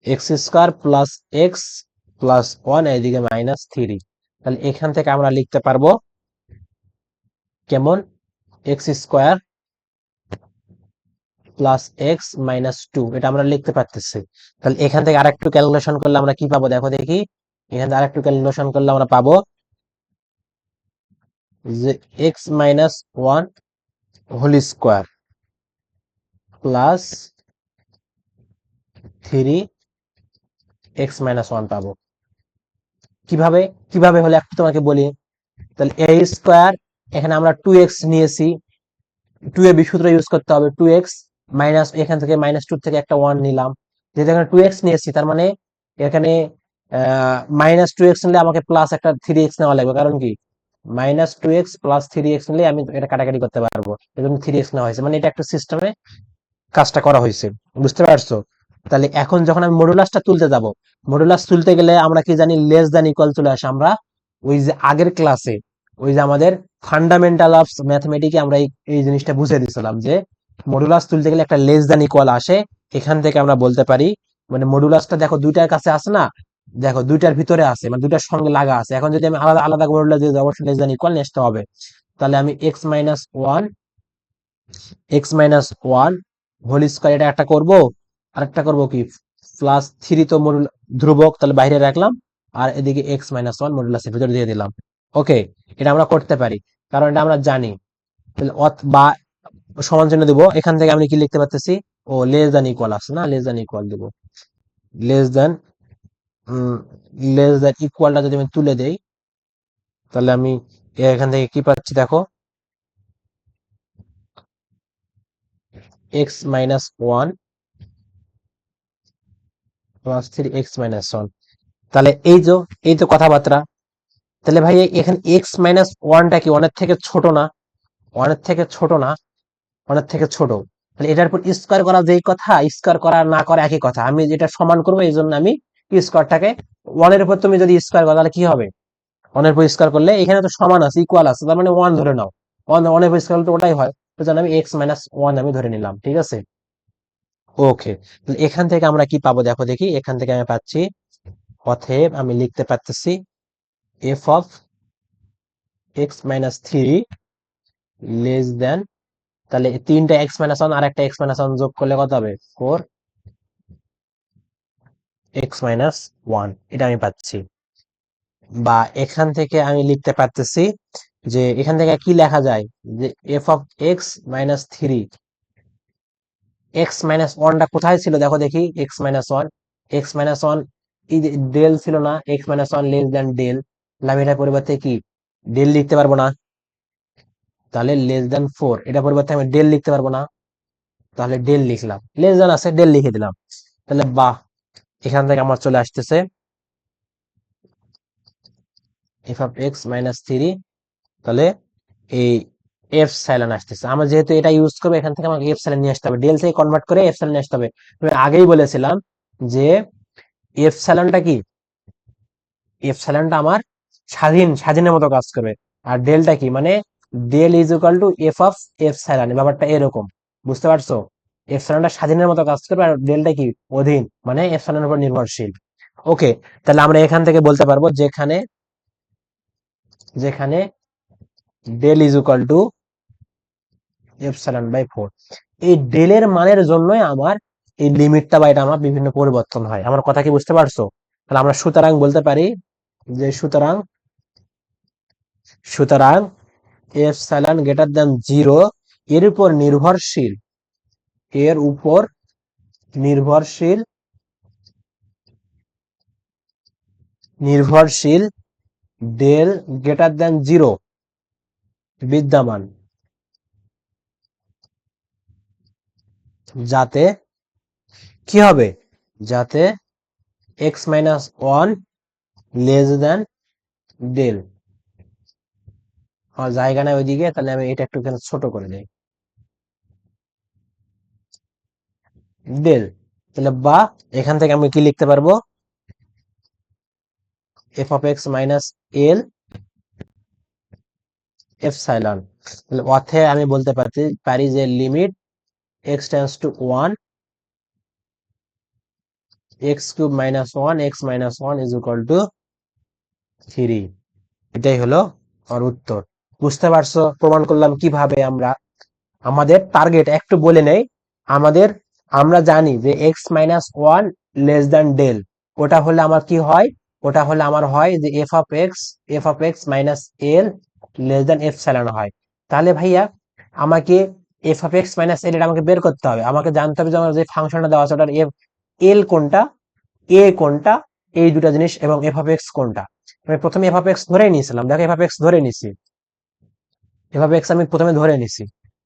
X square plus X plus one, এইদিকে মাইনাস থ্রি। তাহলে এখান থেকে আমরা লিখতে পারবো কেমন, X square plus X minus two, এটা আমরা লিখতে পারতেছি। তাহলে এখান থেকে আরেকটু ক্যালকুলেশন করলে আমরা কি পাবো, দেখো দেখি, এখান থেকে আরেকটু ক্যালকুলেশন করলে আমরা পাবো যে x minus one whole square plus three X minus one পাবো। কিভাবে, কিভাবে হলে একটু তোমাকে বলি, তাহলে এ স্কোয়ার, এখানে আমরা টু এক্স নিয়েছি, টু এ বি সূত্র ইউজ করতে হবে, টু এক্স মাইনাস, এখান থেকে মাইনাস টু থেকে একটা ওয়ান নিলাম, যেহেতু এখানে টু এক্স নিয়েছি, তার মানে এখানে মাইনাস টু এক্স নিলে আমাকে প্লাস একটা থ্রি এক্স নেওয়া লাগবে, কারণ কি minus two X plus three X নিলে আমি এটা কাটাকাটি করতে পারবো, এজন্য থ্রি এক্স নেওয়া হয়েছে, মানে এটা একটা সিস্টেমে কাজটা করা হয়েছে, বুঝতে পারছো। তাহলে এখন যখন আমি মডুলাসটা তুলতে যাব, মডুলাস তুলতে গেলে আমরা কি জানি, লেস দ্যান ইকুয়াল চলে আসে, আমরা ওই যে আগের ক্লাসে, ওই যে আমাদের ফান্ডামেন্টাল অফ ম্যাথমেটিকে আমরা এই জিনিসটা বুঝে দিয়েছিলাম যে মডুলাস তুলতে গেলে একটা লেস দ্যান ইকুয়াল আসে, এখান থেকে আমরা বলতে পারি, মানে মডুলাসটা দেখো দুইটার কাছে আছে না, দেখো দুইটার ভিতরে আছে, মানে দুইটার সঙ্গে লাগা আছে, এখন যদি আমি আলাদা আলাদা মডুলাস দিয়ে অবশ্যই লেস দ্যান ইকুয়াল নিয়ে আসতে হবে। তাহলে আমি X minus one x minus one whole square, এটা একটা করব, আরেকটা করব কি প্লাস থ্রি, তো ধ্রুবক তাহলে বাইরে রাখলাম, আর এদিকে এক্স মাইনাস ওয়ান মডুলাসের ভিতরে দিয়ে দিলাম। ওকে, এটা আমরা করতে পারি, কারণ এটা আমরা জানি। তাহলে বা সমান চিহ্ন দিব, এখান থেকে আমি কি লিখতে পারতেছি, ও লেস দ্যান ইকুয়াল আছে না, লেস দ্যান ইকুয়াল দিব, লেস দ্যান লেস দ্যান ইকুয়ালটা যদি আমি তুলে দেই, তাহলে আমি এখান থেকে কি পাচ্ছি দেখো, x minus one plus three X minus one. তাহলে এই তো কথাবার্তা। তাহলে ভাই এখানে এক্স মাইনাস ওয়ানটা কি ওয়ানের থেকে ছোট না, ওয়ানের থেকে ছোট না, ওয়ানের থেকে ছোট। তাহলে এটার উপর স্কোয়ার করা যেই কথা, স্কোয়ার করা না করা একই কথা, আমি যেটা সমান করবো এই জন্য আমি স্কোয়ারটাকে, ওয়ানের উপর তুমি যদি স্কোয়ার করো তাহলে কি হবে, ওয়ানের উপর স্কোয়ার করলে এখানে তো সমান আছে, ইকুয়াল আছে, তার মানে ওয়ান ধরে নাও, ওয়ানের উপর স্কোয়ার করলে তো ওটাই হয়, তো জানো আমি এক্স মাইনাস ওয়ান আমি ধরে নিলাম, ঠিক আছে। ওকে, এখান থেকে আমরা কি পাবো দেখো দেখি, এখান থেকে আমি পাচ্ছি, অতএব আমি লিখতে পারতেছি F of x minus three less than, তাহলে তিনটা এক্স মাইনাস ওয়ান আর একটা এক্স মাইনাস ওয়ান যোগ করলে কত হবে, ফোর এক্স মাইনাস ওয়ান, এটা আমি পাচ্ছি। বা এখান থেকে আমি লিখতে পারতেছি যে এখান থেকে কি লেখা যায়, যে F of x minus three, X minus ওয়ানটা কোথায় ছিল দেখো দেখি, X minus one, x minus one del ছিল না, X minus one less then del, আমি এটার পরিবর্তে কি ডেল লিখতে পারবো না, তাহলে লেস দেন ফোর, এটা পরিবর্তে আমি ডেল লিখতে পারবো না, তাহলে ডেল লিখলাম, লেস দেন আছে ডেল লিখে দিলাম। তাহলে বাহ, এখান থেকে আমার চলে আসতেছে F of x minus three, তাহলে এই এফ সাইলেন আসতেছে, আমরা যেহেতু এটা ইউজ করবো এখান থেকে আমাকে এফ সাইলেন নিয়ে আসতে হবে, ডেল থেকে কনভার্ট করে এফ সাইলেন নিয়ে আসতে হবে। আমি আগেই বলেছিলাম যে এফ সাইলেনটা কি, এফ সাইলেনটা আমার স্বাধীনের মতো কাজ করবে, আর ডেলটা কি মানে del is equal to F of epsilon, ব্যাপারটা এরকম, বুঝতে পারছো, এফ সাইলেনটা স্বাধীনের মতো কাজ করবে, আর ডেলটা কি অধীন, মানে এফ সাইলেনের উপর নির্ভরশীল। ওকে, তাহলে আমরা এখান থেকে বলতে পারবো যেখানে যেখানে del is equal to epsilon by four, এই ডেলের মানের জন্যই আমার এই লিমিটটা বা এটা আমার বিভিন্ন পরিবর্তন হয়, আমার কথা কি বুঝতে পারছো। তাহলে আমরা সুতরাং বলতে পারি যে সুতরাং সুতরাং এপসাইলন গ্রেটার দ্যান জিরো এর উপর নির্ভরশীল, এর উপর নির্ভরশীল নির্ভরশীল ডেল গ্রেটার দ্যান জিরো বিদ্যমান, যাতে কি হবে, যাতে X minus one less then del, আমার জায়গা নাই ওইদিকে, তাহলে আমি এটা একটু ছোট করে দিই, ডেল, তাহলে বা এখান থেকে আমি কি লিখতে পারবো, F of x minus L epsilon, তাহলে অতএব আমি বলতে পারি যে limit x tends two one x cube minus one x minus one is equal two three, এটাই হলো আমার উত্তর। বুঝতে পারছো প্রমাণ করলাম কিভাবে আমরা আমাদের টার্গেট একটু বলে নেই, আমাদের আমরা জানি যে x minus one less than del, ওটা হলে আমার কি হয়, ওটা হলে আমার হয় যে F of x minus L less than epsilon হয়। তাহলে ভাইয়া আমাকে f of x minus L এটা আমাকে বের করতে হবে, আমাকে জানতে হবে যে আমার যে ফাংশনটা দেওয়া আছে ওটার এফ এল কোনটা, এ কোনটা, এই দুটা জিনিস, এবং এফ অফ এক্স কোনটা। আমি প্রথমে এফ অফ এক্স ধরে নিয়েছিলাম, দেখো এফ অফ এক্স ধরে নিছি, এভাবে এক্স আমি প্রথমে ধরে নিছি।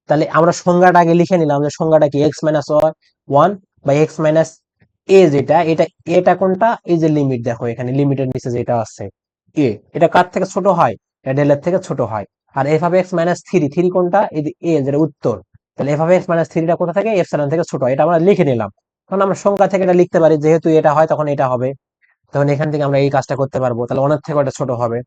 তাহলে আমরা সংজ্ঞাটা আগে লিখে নিলাম, যে সংজ্ঞাটা কি x minus one by x minus a, যেটা এটা, এটা কোনটা, এই যে লিমিট দেখো এখানে লিমিটের নিচে যেটা আছে এ, এটা কার থেকে ছোট হয়, এটা ডেলের থেকে ছোট হয়। আর f of x minus three, three কোনটা, এই যে এ যেটা উত্তর, তাহলে এফ অফ এক্স মাইনাস থ্রিটা কোথা থেকে, এপসাইলন থেকে ছোট হয়, এটা আমরা লিখে নিলাম। তখন আমরা সংখ্যা থেকে এটা লিখতে পারি, যেহেতু এটা হয় তখন এটা হবে, তখন এখান থেকে আমরা এই কাজটা করতে পারবো, তাহলে অনেক থেকে ওটা ছোট হবে।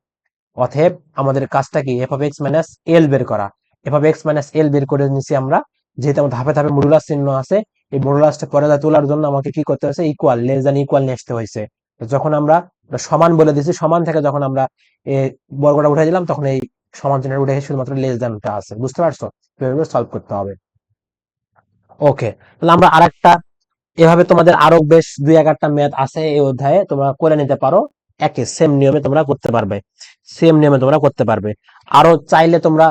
অতএব আমাদের কাজটা কি, এফ অফ এক্স মাইনাস এল বের করা, এফ অফ এক্স মাইনাস এল বের করে নিছি আমরা, যেহেতু আমার ধাপে ধাপে মডুলাস চিহ্ন আছে, এই মডুলাসটা পরে তোলার জন্য আমাকে কি করতে হয়েছে, ইকুয়াল লেস দ্যান ইকুয়াল নিয়ে আসতে হয়েছে। তো যখন আমরা সমান বলে দিছি, সমান থেকে যখন আমরা বর্গটা উঠে দিলাম, তখন এই সমান চিহ্ন উঠে শুধুমাত্র লেস দ্যানটা আছে। বুঝতে পারছো কিভাবে সলভ করতে হবে? ওকে, তাহলে আমরা আরেকটা, এভাবে তোমাদের আরো বেশ দুই একটা ম্যাথ আছে এই অধ্যায়ে, তোমরা করে নিতে পারো। একই সেম নিয়মে তোমরা করতে পারবে, সেম নিয়মে তোমরা করতে পারবে। আরো চাইলে তোমরা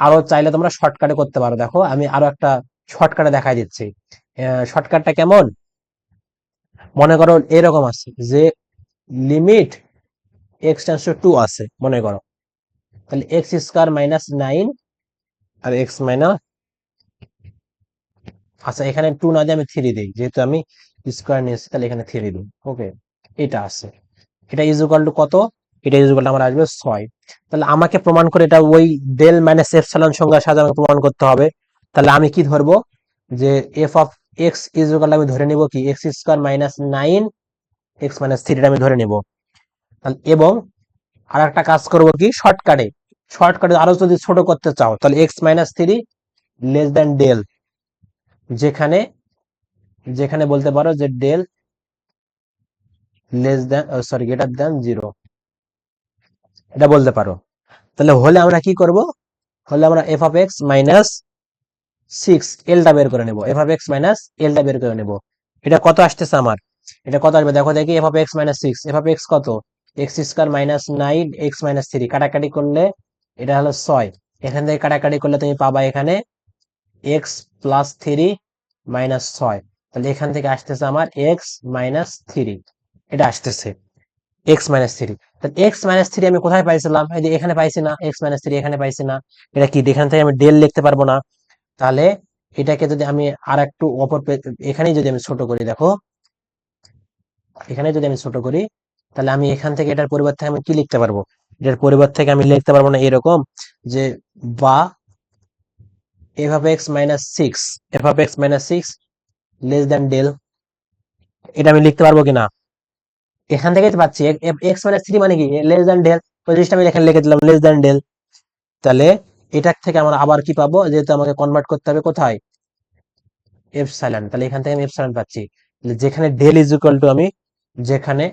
আরো চাইলে তোমরা শর্টকাটে করতে পারো। দেখো আমি আরো একটা শর্টকাটে দেখাই দিচ্ছি। শর্টকাটটা কেমন, মনে করো এরকম আছে যে লিমিট এক্স টেন্স টু 2 আছে মনে করো, তাহলে এক্স স্কোয়ার মাইনাস 9 আর এক্স মাইনাস, আচ্ছা এখানে 2 না দিয়ে আমি 3 দিই, যেহেতু আমি স্কোয়ার নিয়েছি তাহলে এখানে 3 দিই। ওকে, এটা আছে, এটা ইজ ইকুয়াল টু কত, এটা ইজ ইকুয়াল টু আমার আসবে 6। তাহলে আমাকে প্রমাণ করে এটা ওই ডেল মাইনাস এপসাইলন সংজ্ঞার সাথে আমাকে প্রমাণ করতে হবে। তাহলে আমি কি ধরবো, যে F of x is equal two আমি ধরে নিব কি X square minus 9 x minus 3 আমি ধরে নিব। তাহলে এবং আর একটা কাজ করব কি, শর্টকাটে, শর্টকাটে আরো যদি ছোট করতে চাও তাহলে X minus 3 less then del, যেখানে যেখানে বলতে পারো যে del less then, sorry greater then 0, এটা বলতে পারো। তাহলে হলে আমরা কি করব, হলে আমরা এফ অফ এক্স মাইনাস 6 এলটা বের করে নেব, এফ অফ এক্স মাইনাস এলটা বের করে নেব। এটা কত আসতেছে আমার, এটা কত আসবে দেখো দেখি, f of x minus 6, F of x কত, x square minus 9 x minus 3, কাটাকাটি করলে এটা হলো 6, এখান থেকে কাটাকাটি করলে তুমি পাবা এখানে এক্স প্লাস 3 মাইনাস 6, তাহলে এখান থেকে আসতেছে আমার এক্স মাইনাস 3, এটা আসতেছে এক্স মাইনাস 3। তাহলে এক্স মাইনাস 3 আমি কোথায় পাইছিলাম, এই যে এখানে পাইছি না, এক্স মাইনাস 3 এখানে পাইছি না, এটা কি এখান থেকে আমি ডেল লিখতে পারবো না। তাহলে এটাকে যদি আমি আর একটু এখানেই যদি আমি ছোট করি, দেখো এখানে যদি আমি ছোট করি, তাহলে আমি এখান থেকে এটার পরিবর্তে আমি কি লিখতে পারবো, এটার পরিবর্তে আমি লিখতে পারবো না এরকম, যে বা F of x minus 6, F of x minus 6 less than del, এটা আমি লিখতে পারবো কিনা, এখান থেকেই তো পাচ্ছি এক্স মাইনাস 3 মানে কি লেস দ্যান ডেল, ওই জিনিসটা আমি এখানে লিখে দিলাম লেস দ্যান ডেল। তাহলে এটার থেকে আমরা আবার কি পাবো, যেহেতু আমাকে কনভার্ট করতে হবে কোথায়, এপসাইলন, তাহলে এখান থেকে আমি এপসাইলন পাচ্ছি। তাহলে যেখানে ডেল ইজ ইকুয়াল টু আমি, যেখানে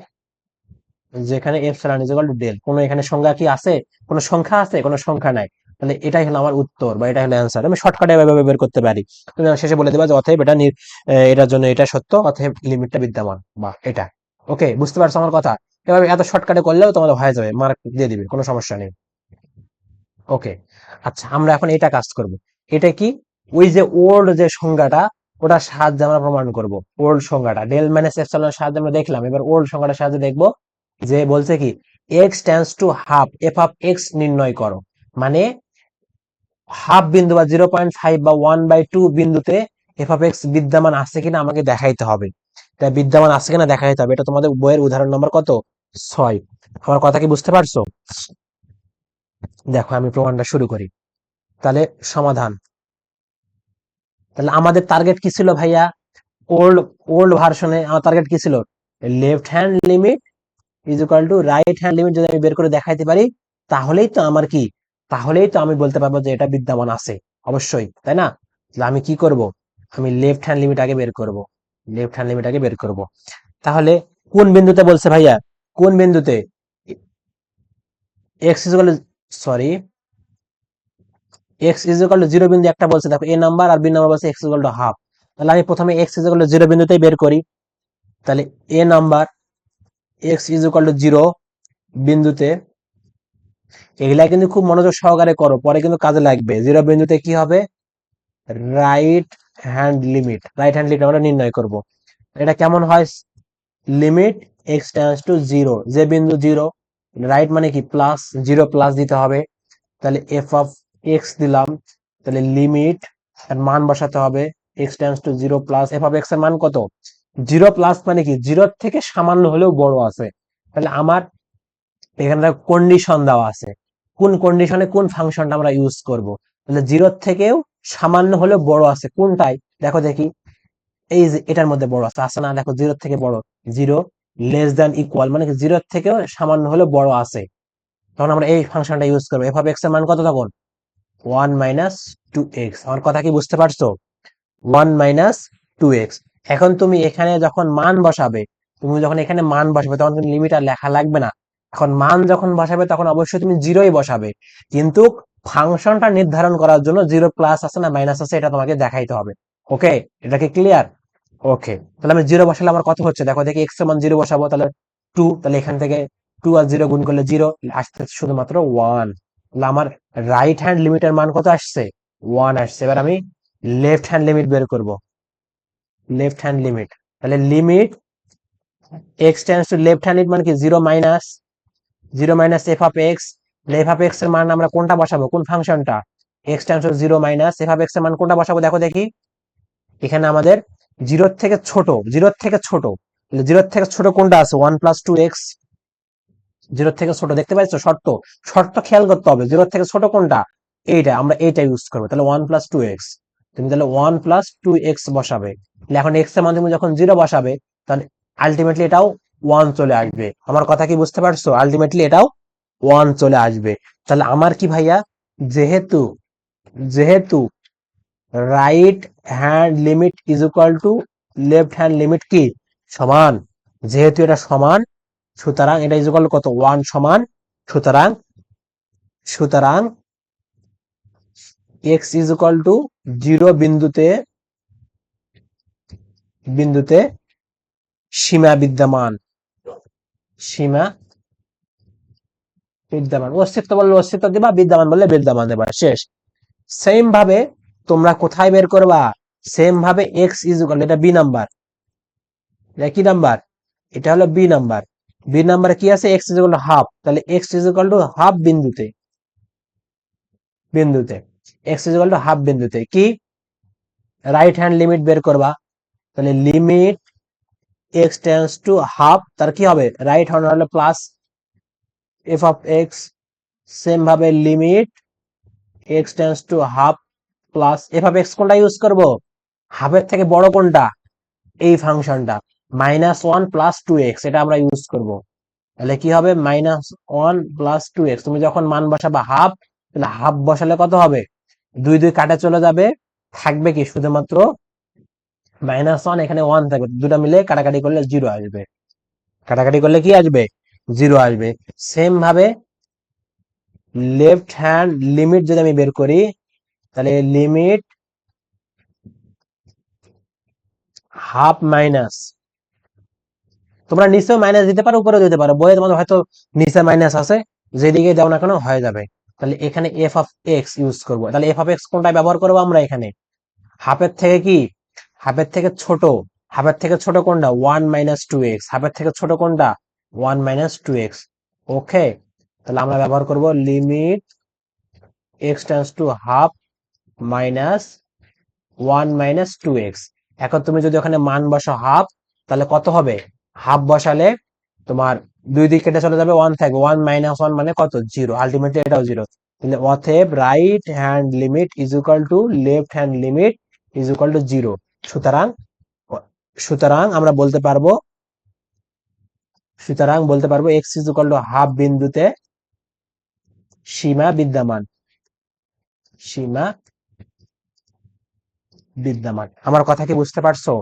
যেখানে epsilon is equal to del, কোনো এখানে সংখ্যা কি আছে, কোনো সংখ্যা আছে, কোনো সংখ্যা নাই। তাহলে এটাই হলো আমার উত্তর বা এটাই হলো অ্যান্সার। আমি শর্টকাটে এভাবে বের করতে পারি। তুমি আমার শেষে বলে দেবা যে অতএব এটা এটার জন্য এটা সত্য, অতএব লিমিটটা বিদ্যমান বা এটা। ওকে, বুঝতে পারছো আমার কথা? এভাবে এত শর্টকাটে করলেও তোমাদের হয়ে যাবে, মার্ক দিয়ে দিবে, কোনো সমস্যা নেই। ওকে, আচ্ছা আমরা এখন এটা কাজ করব। এটা কি, ওই যে ওল্ড যে সংজ্ঞাটা, ওটার সাহায্যে আমরা প্রমাণ করব। ওল্ড সংজ্ঞাটা ডেল মাইনাস এপসাইলনের সাহায্যে আমরা দেখলাম, এবার ওল্ড সংজ্ঞাটার সাহায্যে দেখব। যে বলছে কি x tends to half F of x নির্ণয় করো, মানে হাফ বিন্দু বা 0.5 বা 1/2 বিন্দুতে এফ অফ এক্স বিদ্যমান আছে কিনা আমাকে দেখাইতে হবে। তাই বিদ্যমান আছে কিনা দেখাইতে হবে, এটা তোমাদের বইয়ের উদাহরণ নম্বর কত, 6। আমার কথা কি বুঝতে পারছো? দেখো আমি প্রমাণটা শুরু করি। তাহলে সমাধান, তাহলে আমাদের টার্গেট কি ছিল ভাইয়া, ওল্ড ওল্ড ভার্সনে আমার টার্গেট কি ছিল, left hand limit is equal two right hand limit যদি আমি বের করে দেখাইতে পারি, তাহলেই তো আমার কি, তাহলেই তো আমি বলতে পারবো যে এটা বিদ্যমান আছে, অবশ্যই তাই না? তাহলে আমি কি করব, আমি লেফট হ্যান্ড লিমিট আগে বের করব, লেফট হ্যান্ড লিমিট আগে বের করব। তাহলে কোন বিন্দুতে বলছে ভাইয়া, কোন বিন্দুতে, x is equal, sorry x is equal to 0 বিন্দু একটা বলছে, দেখো এ নাম্বার আর বি নাম্বার বলছে x is equal to half. তাহলে আমি প্রথমে এক্স ইজ ইকুয়াল টু 0 বিন্দুতেই বের করি। তাহলে A number x is equal to 0 বিন্দুতে, এগুলা কিন্তু খুব মনোযোগ সহকারে করো, পরে কিন্তু কাজে লাগবে। 0 বিন্দুতে কি হবে, right hand limit, right hand limit আমরা নির্ণয় করব। এটা কেমন হয়, লিমিট এক্স টেন্ডস টু 0, যে বিন্দু 0, রাইট মানে কি প্লাস, 0 প্লাস দিতে হবে। তাহলে এফ অফ এক্স দিলাম, তাহলে লিমিট এর মান বসাতে হবে, x tends two 0 plus f of x এর মান কত, 0 প্লাস মানে কি 0 থেকে সামান্য হলেও বড় আছে। তাহলে আমার এখানে কন্ডিশন দেওয়া আছে, কোন কন্ডিশনে কোন ফাংশনটা আমরা ইউজ করব। তাহলে 0 থেকেও সামান্য হলেও বড় আছে কোনটাই, দেখো দেখি, এই যে এটার মধ্যে বড় আছে, আছে না, দেখো 0 থেকে বড়, 0 লেস দ্যান ইকুয়াল মানে কি 0 থেকেও সামান্য হলেও বড় আছে, তখন আমরা এই ফাংশনটা ইউজ করবো। এফ অফ এক্স এর মান কত তখন, 1 মাইনাস 2x। আমার কথা কি বুঝতে পারছো, 1 মাইনাস 2x। এখন তুমি এখানে যখন মান বসাবে, তুমি যখন এখানে মান বসাবে তখন কিন্তু লিমিট আর লেখা লাগবে না, এখন মান যখন বসাবে তখন অবশ্যই তুমি জিরোই বসাবে, কিন্তু ফাংশনটা নির্ধারণ করার জন্য জিরো প্লাস আছে না মাইনাস আছে এটা তোমাকে দেখাইতে হবে। ওকে, এটা কি ক্লিয়ার? ওকে, তাহলে আমি জিরো বসালে আমার কত হচ্ছে দেখো, দেখি এক্স এর মান জিরো বসাবো, তাহলে টু, তাহলে এখান থেকে টু আর জিরো গুণ করলে জিরো, আসছে শুধুমাত্র ওয়ান। তাহলে আমার রাইট হ্যান্ড লিমিটের মান কত আসছে? ওয়ান আসছে। এবার আমি লেফট হ্যান্ড লিমিট বের করব। লেফট হ্যান্ড লিমিট, তাহলে limit x tends to left hand limit মানে কি zero minus f of x. F of x এর মান আমরা কোনটা বসাবো, কোন ফাংশনটা? X tends two zero minus f of x এর মান কোনটা বসাবো দেখো দেখি। এখানে আমাদের জিরোর থেকে ছোট, জিরোর থেকে ছোট, জিরোর থেকে ছোট কোনটা আছে? One plus two X. জিরোর থেকে ছোট দেখতে পাচ্ছ শর্ত, শর্ত খেয়াল করতে হবে, জিরোর থেকে ছোট কোনটা? এইটা, আমরা এইটা ইউজ করবো। তাহলে ওয়ান প্লাস টু এক্স, তুমি তাহলে ওয়ান প্লাস টু এক্স বসাবে। তাহলে এখন এক্স এর মান তুমি যখন জিরো বসাবে, তাহলে আলটিমেটলি এটাও ওয়ান চলে আসবে। আমার কথা কি বুঝতে পারছো? আলটিমেটলি এটাও ওয়ান চলে আসবে। তাহলে আমার কি ভাইয়া, যেহেতু যেহেতু right hand limit is equal to left hand limit কি সমান, যেহেতু এটা সমান, সুতরাং এটা ইজ ইকুয়াল টু কত? ওয়ান সমান। সুতরাং সুতরাং x is equal two zero বিন্দুতে বিন্দুতে সীমা বিদ্যমান, সীমা বিদ্যমান। অস্তিত্ব বললে অস্তিত্ব দিবা, বিদ্যমান বললে বিদ্যমান দেবা, শেষ। সেম ভাবে তোমরা কোথায় বের করবা? সেম ভাবে এক্স ইজ ইকুয়াল, এটা বি নাম্বার, এটা কি নাম্বার? এটা হলো বি নাম্বার। বি নাম্বারে কি আছে? X is equal to half, তাহলে x is equal to half বিন্দুতে, বিন্দুতে x is equal to half বিন্দুতে কি রাইট হ্যান্ড লিমিট বের করবা। তাহলে limit x tends to half, তার কি হবে? রাইট হ্যান্ড হলো plus f of x. Same ভাবে limit x tends to half plus f of x, কোনটা ইউজ করব? হাফের থেকে বড় কোনটা? এই ফাংশনটা minus one plus two x, এটা আমরা ইউজ করব। তাহলে কি হবে? Minus one plus two X. তুমি যখন মান বসাবা হাফ, তাহলে হাফ বসালে কত হবে? দুই দুই কাটে চলে যাবে, থাকবে কি শুধুমাত্র মাইনাস ওয়ান, এখানে ওয়ান থাকবে, দুটা মিলে কাটাকাটি করলে জিরো আসবে। কাটাকাটি করলে কি আসবে? জিরো আসবে। সেম ভাবে লেফট হ্যান্ড লিমিট যদি আমি বের করি, তাহলে লিমিট হাফ মাইনাস, তোমরা নিচেও মাইনাস দিতে পারো উপরেও দিতে পারো, বইয়ে তোমাদের হয়তো নিচে মাইনাস আছে, যেদিকে দাও না কেন হয়ে যাবে। তাহলে এখানে এফ অফ এক্স ইউজ করবো। তাহলে এফ অফ এক্স কোনটা ব্যবহার করবো আমরা এখানে? হাফের থেকে কি, হাফের থেকে ছোট, হাফের থেকে ছোট কোনটা? ওয়ান মাইনাস টু এক্স, হাফের থেকে ছোট কোনটা? One minus two x. Okay, তাহলে আমরা ব্যবহার করব limit x tends to half minus one minus two x. এখন তুমি যদি ওখানে মান বসো হাফ, তাহলে কত হবে? হাফ বসালে তোমার দুই দিক কেটে চলে যাবে, ওয়ান থাকবে, ওয়ান মাইনাস ওয়ান মানে কত? জিরো, আলটিমেটলি এটাও জিরো। তাহলে অতএব right hand limit is equal to left hand limit is equal two zero. সুতরাং সুতরাং আমরা বলতে পারবো, x is equal to half বিন্দুতে সীমা বিদ্যমান, সীমা বিদ্যমান। আমার কথা কি বুঝতে পারছো?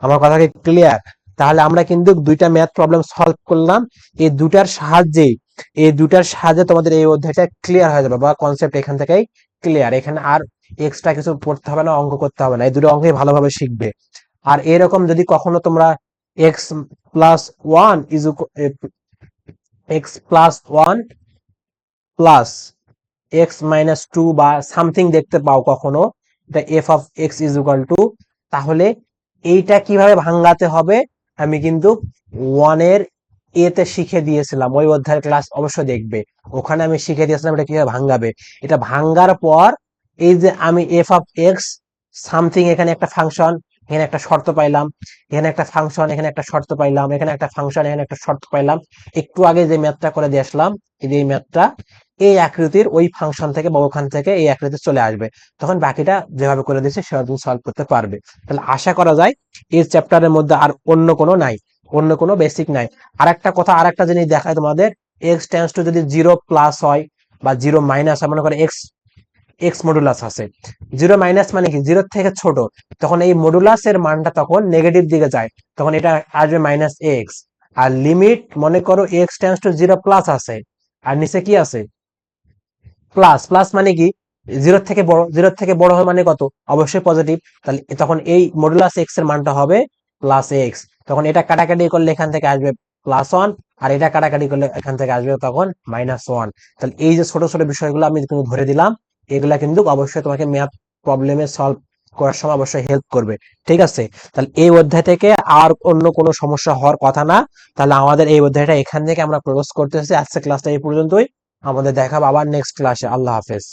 আমার কথা কি ক্লিয়ার? তাহলে আমরা কিন্তু দুইটা ম্যাথ প্রবলেম সলভ করলাম। এই দুটার সাহায্যে, তোমাদের এই অধ্যায়টা ক্লিয়ার হয়ে যাবে, বা কনসেপ্ট এখান থেকেই ক্লিয়ার। এখানে আর এক্সট্রা কিছু পড়তে হবে না, অঙ্ক করতে হবে না, এই দুটো অঙ্কই ভালোভাবে শিখবে। আর এরকম যদি কখনো তোমরা X plus one is X plus one plus X minus two বা সামথিং দেখতে পাও কখনো, এটা F of x is equal to, তাহলে এইটা কিভাবে ভাঙাতে হবে আমি কিন্তু ওয়ানের এতে শিখে দিয়েছিলাম, ওই অধ্যায়ের ক্লাস অবশ্যই দেখবে, ওখানে আমি শিখে দিয়েছিলাম এটা কিভাবে ভাঙাবে। এটা ভাঙার পর এই যে আমি এফ অফ এক্স সামথিং, এখানে একটা ফাংশন, এখানে একটা শর্ত পাইলাম, এখানে একটা ফাংশন, এখানে একটা শর্ত পাইলাম, এখানে একটা ফাংশন, এখানে একটা শর্ত পাইলাম। একটু আগে যে ম্যাথটা করে দিয়ে আসলাম, এই ম্যাথটা এই আকৃতির ওই ফাংশন থেকে বা ওখান থেকে এই আকৃতি চলে আসবে, তখন বাকিটা যেভাবে করে দিয়েছে সেভাবে তুমি সলভ করতে পারবে। তাহলে আশা করা যায় এই চ্যাপ্টারের মধ্যে আর অন্য কোনো নাই, অন্য কোনো বেসিক নাই। আর একটা কথা, আর একটা জিনিস দেখায় তোমাদের, এক্স টেন্ডস টু যদি জিরো প্লাস হয় বা জিরো মাইনাস হয়, মনে করে এক্স এক্স মডুলাস আছে, জিরো মাইনাস মানে কি জিরো থেকে ছোট, তখন এই মডুলাস এর মানটা তখন নেগেটিভ দিকে যায়, তখন এটা আসবে মাইনাস এক্স। আর লিমিট মনে করো x tends two zero plus আছে, আর নিচে কি আছে, প্লাস। প্লাস মানে কি, জিরোর থেকে বড়, জিরোর থেকে বড় হয় মানে কত, অবশ্যই পজিটিভ। তাহলে তখন এই মডুলাস এক্স এর মানটা হবে প্লাস এক্স। তখন এটা কাটাকাটি করলে এখান থেকে আসবে +1, আর এটা কাটাকাটি করলে এখান থেকে আসবে তখন -1। তাহলে এই যে ছোট ছোট বিষয়গুলো আমি কিন্তু ধরে দিলাম, এগুলা কিন্তু অবশ্যই তোমাকে ম্যাথ প্রবলেমে সলভ করার সময় অবশ্যই হেল্প করবে। ঠিক আছে, তাহলে এই অধ্যায় থেকে আর অন্য কোনো সমস্যা হওয়ার কথা না। তাহলে আমাদের এই অধ্যায়টা এখান থেকে আমরা ক্লোজ করতেছি। আজকে ক্লাসটা এই পর্যন্তই। আমাদের দেখাবো আবার নেক্সট ক্লাসে। আল্লাহ হাফেজ।